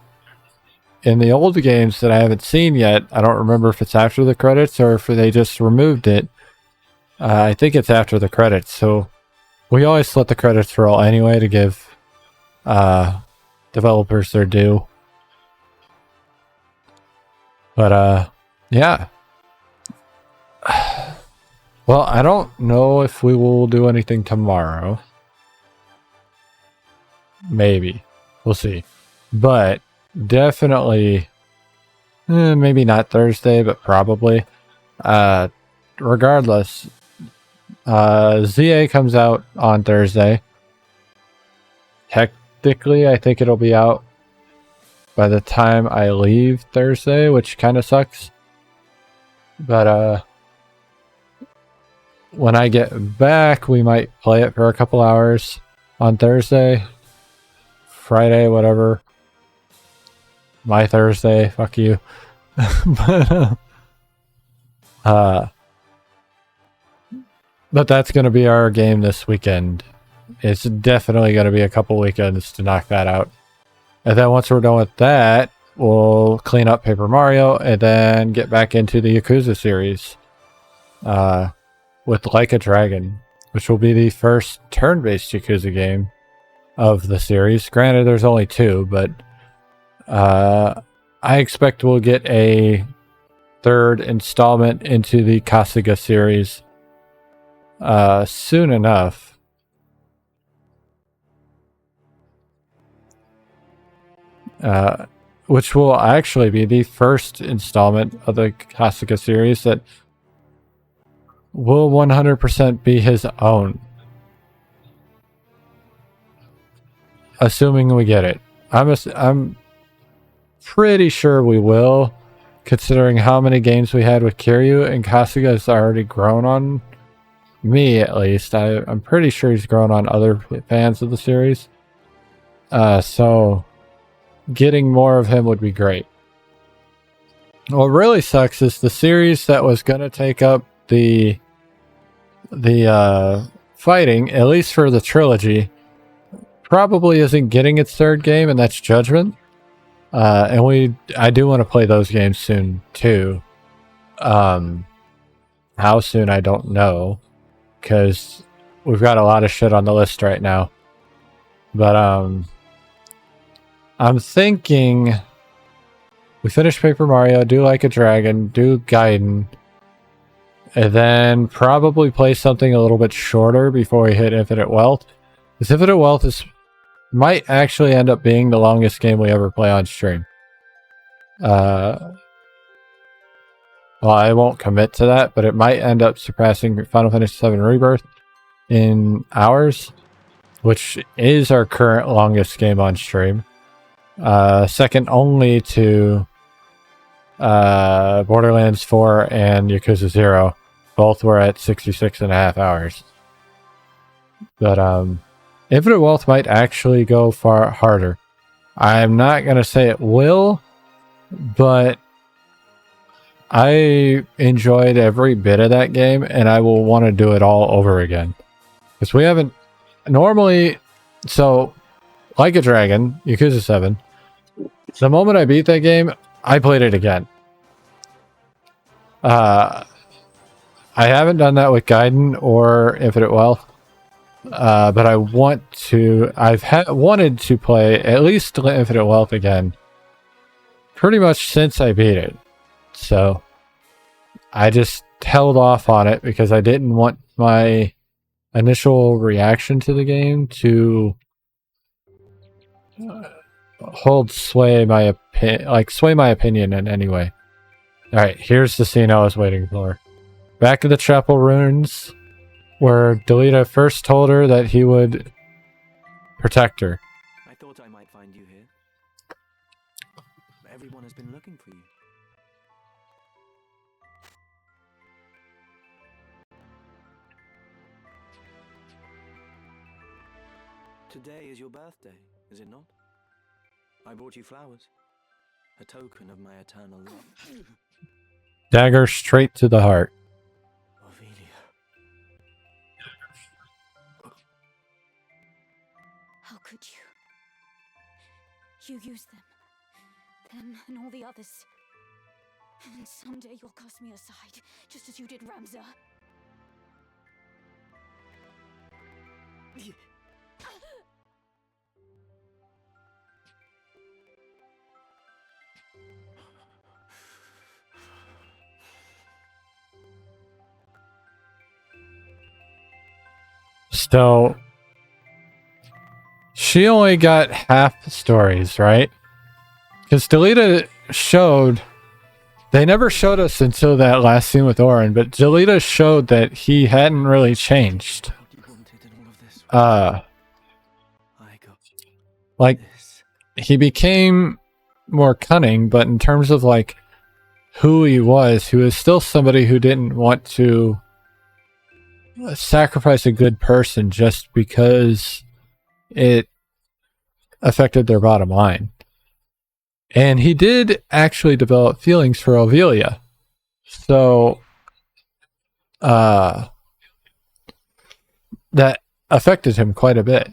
in the old games that I haven't seen yet. I don't remember if it's after the credits or if they just removed it. I think it's after the credits, so we always let the credits roll anyway to give developers their due. But yeah. Well, I don't know if we will do anything tomorrow. Maybe. We'll see. But definitely, maybe not Thursday, but probably. Regardless, ZA comes out on Thursday. Technically, I think it'll be out by the time I leave Thursday, which kind of sucks. But when I get back, we might play it for a couple hours on Thursday, Friday, whatever. My Thursday, fuck you. But that's going to be our game this weekend. It's definitely going to be a couple weekends to knock that out. And then once we're done with that, we'll clean up Paper Mario and then get back into the Yakuza series with Like a Dragon, which will be the first turn-based Yakuza game of the series. Granted, there's only 2, but I expect we'll get a third installment into the Kasuga series soon enough. Which will actually be the first installment of the Kasuga series that will 100% be his own. Assuming we get it. I'm pretty sure we will, considering how many games we had with Kiryu, and Kasuga has already grown on me, at least. I'm pretty sure he's grown on other fans of the series. So getting more of him would be great. What really sucks is the series that was going to take up the fighting, at least for the trilogy, probably isn't getting its third game, and that's Judgment. And I do want to play those games soon too. How soon I don't know, because we've got a lot of shit on the list right now. But I'm thinking we finish Paper Mario, do Like a Dragon, do Gaiden, and then probably play something a little bit shorter before we hit Infinite Wealth. Because Infinite Wealth might actually end up being the longest game we ever play on stream. Well, I won't commit to that, but it might end up surpassing Final Fantasy VII Rebirth in hours, which is our current longest game on stream. Second only to Borderlands 4 and Yakuza 0. Both were at 66.5 hours. But Infinite Wealth might actually go far harder. I'm not going to say it will, but I enjoyed every bit of that game, and I will want to do it all over again. Because we haven't normally, so like a dragon, Yakuza 7, the moment I beat that game, I played it again. I haven't done that with Gaiden or Infinite Wealth, but I want to. I've wanted to play at least Infinite Wealth again pretty much since I beat it. So I just held off on it because I didn't want my initial reaction to the game to sway my opinion in any way. All right, here's the scene I was waiting for. Back at the chapel ruins, where Delita first told her that he would protect her. I thought I might find you here. Everyone has been looking for you. Today is your birthday, is it not? I brought you flowers. A token of my eternal love. Dagger straight to the heart. Ophelia. How could you? You use them and all the others. And someday you'll cast me aside, just as you did Ramza. So she only got half the stories, right? Because Delita showed, they never showed us until that last scene with Orin, but Delita showed that he hadn't really changed. Like, he became more cunning, but in terms of like who he was still somebody who didn't want to sacrifice a good person just because it affected their bottom line. And he did actually develop feelings for Ivalice. So that affected him quite a bit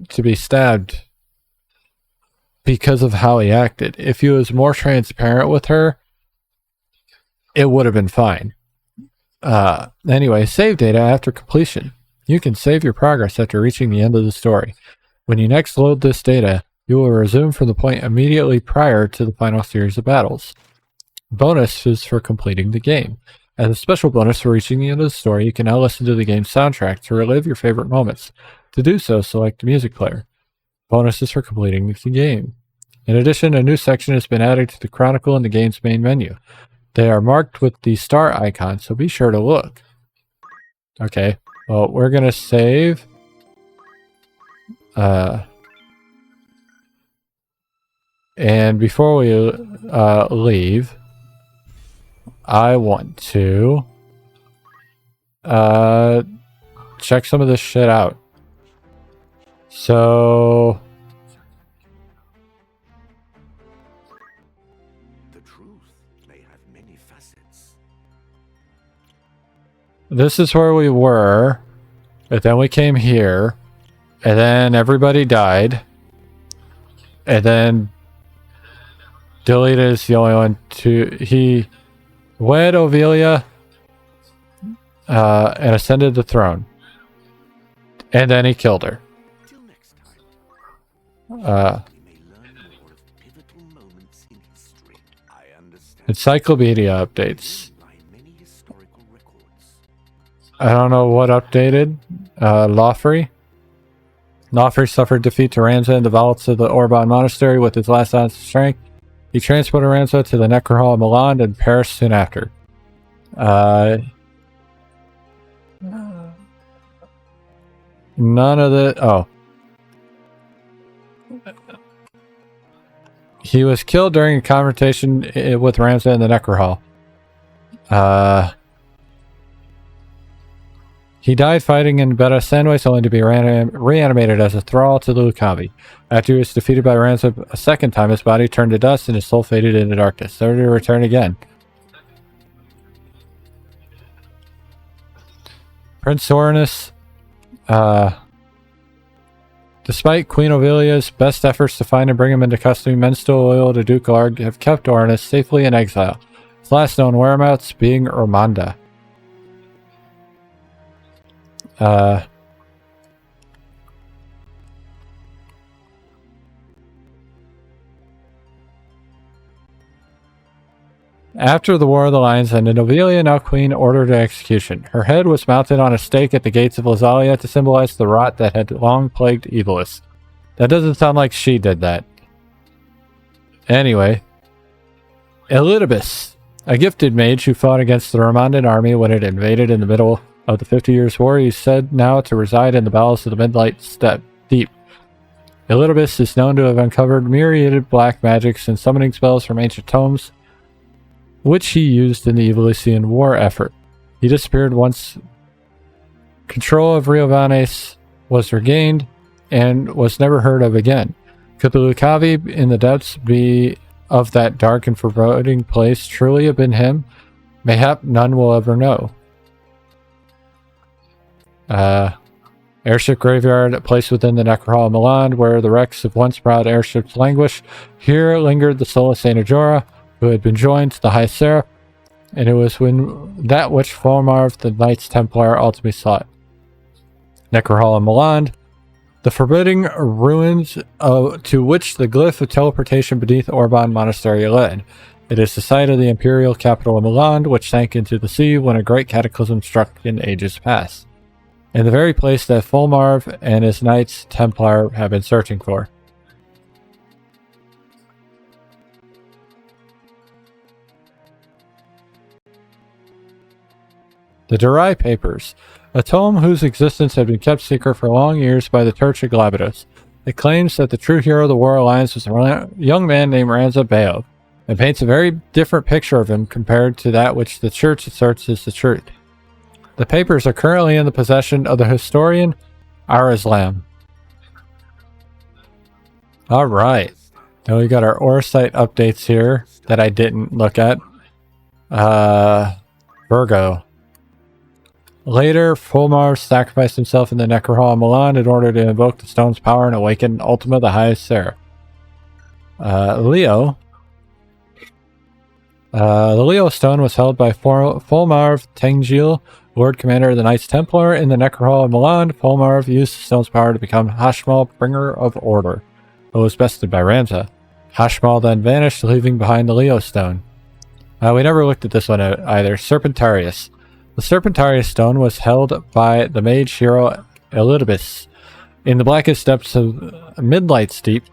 to be stabbed because of how he acted. If he was more transparent with her, it would have been fine. Anyway, save data after completion. You can save your progress after reaching the end of the story. When you next load this data, you will resume from the point immediately prior to the final series of battles. Bonuses for completing the game. As a special bonus for reaching the end of the story, you can now listen to the game's soundtrack to relive your favorite moments. To do so, select the music player. Bonuses for completing the game. In addition, a new section has been added to the Chronicle in the game's main menu. They are marked with the star icon, so be sure to look. Okay, well, we're going to save. And before we leave, I want to check some of this shit out. So The truth may have many facets. this is where we were, but then we came here, and then everybody died, and then Delita is the only one to... He wed Ivalice and ascended the throne, and then he killed her. Till next time, we may learn more of pivotal moments in history. I understand. Encyclopedia updates. By many historical records. I don't know what updated. Lawfrey. Lawfrey suffered defeat to Ramza in the vaults of the Orban Monastery with his last ounce of strength. He transported Ramza to the Necro Hall of Milan and perished soon after. None of the... Oh. He was killed during a confrontation with Ramza in the Necro Hall. He died fighting in Beta Sandways, only to be reanimated as a thrall to the Lucavi. After he was defeated by Ramza a second time, his body turned to dust and his soul faded into darkness, there to return again. Prince Soranus Despite Queen Ovilia's best efforts to find and bring him into custody, men still loyal to Duke Larg have kept Ornus safely in exile, his last known whereabouts being Romanda. After the War of the Lions ended, Ovilia, now queen, ordered her execution. Her head was mounted on a stake at the gates of Lazalia to symbolize the rot that had long plagued Ivalice. That doesn't sound like she did that. Anyway, Ivalice, a gifted mage who fought against the Romandan army when it invaded in the middle of the 50 Years' War, is said now to reside in the bowels of the Midnight Deep. Ivalice is known to have uncovered myriad black magics and summoning spells from ancient tomes, which he used in the Ivalician war effort. He disappeared once control of Riovanes was regained and was never heard of again. Could the Lucavi in the depths be of that dark and foreboding place truly have been him? Mayhap none will ever know. Airship graveyard, placed within the Necrohall of Milan, where the wrecks of once proud airships languish. Here lingered the soul of Saint Ajora, who had been joined to the High Seraph, and it was when that which Fulmarv, the Knights Templar, ultimately sought. Necrohall of Milan, the forbidding ruins to which the glyph of teleportation beneath Orban Monastery led. It is the site of the imperial capital of Milan, which sank into the sea when a great cataclysm struck in ages past, and the very place that Fulmarv and his Knights Templar have been searching for. The Durai Papers, a tome whose existence had been kept secret for long years by the Church of Glabados. It claims that the true hero of the War Alliance was a young man named Ranza Baov, and paints a very different picture of him compared to that which the Church asserts is the truth. The papers are currently in the possession of the historian Arislam. Alright, now we got our Orsite updates here that I didn't look at. Virgo. Later, Fulmar sacrificed himself in the Necrohall of Milan in order to invoke the stone's power and awaken Ultima, the highest Seraph. Leo. The Leo stone was held by Fulmarv Tengjil, Lord Commander of the Knights Templar. In the Necrohall of Milan, Fulmarv used the stone's power to become Hashmal, Bringer of Order, but was bested by Ramza. Hashmal then vanished, leaving behind the Leo stone. We never looked at this one either. Serpentarius. The Serpentarius stone was held by the mage hero Ivalice. In the blackest depths of Midnight's Deep,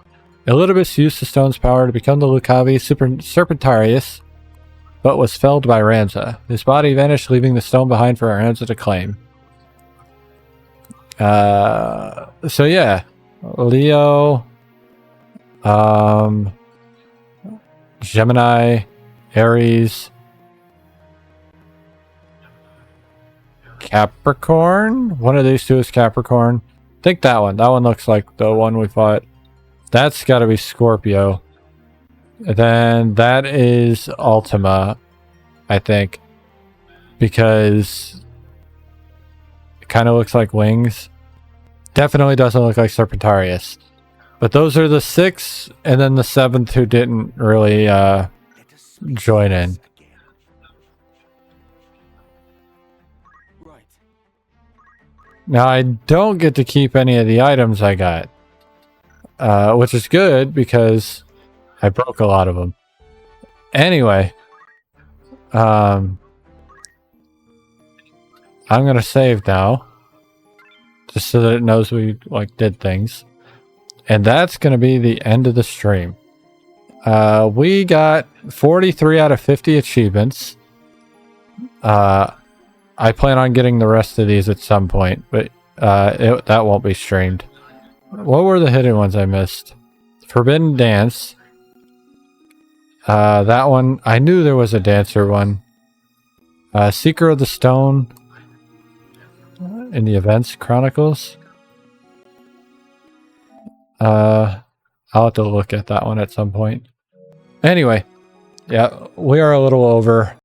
Ivalice used the stone's power to become the Lucavi Serpentarius, but was felled by Ramza. His body vanished, leaving the stone behind for Ramza to claim. So yeah, Leo, Gemini, Aries, Capricorn? One of these two is Capricorn. I think that one. That one looks like the one we fought. That's got to be Scorpio. And then that is Ultima, I think. Because it kind of looks like wings. Definitely doesn't look like Serpentarius. But those are the 6, and then the 7th who didn't really join in. Now, I don't get to keep any of the items I got, which is good because I broke a lot of them. Anyway, I'm going to save now, just so that it knows we did things. And that's going to be the end of the stream. We got 43 out of 50 achievements. I plan on getting the rest of these at some point, but that won't be streamed. What were the hidden ones I missed? Forbidden Dance. That one, I knew there was a dancer one. Seeker of the Stone. In the Events Chronicles. I'll have to look at that one at some point. Anyway, yeah, we are a little over.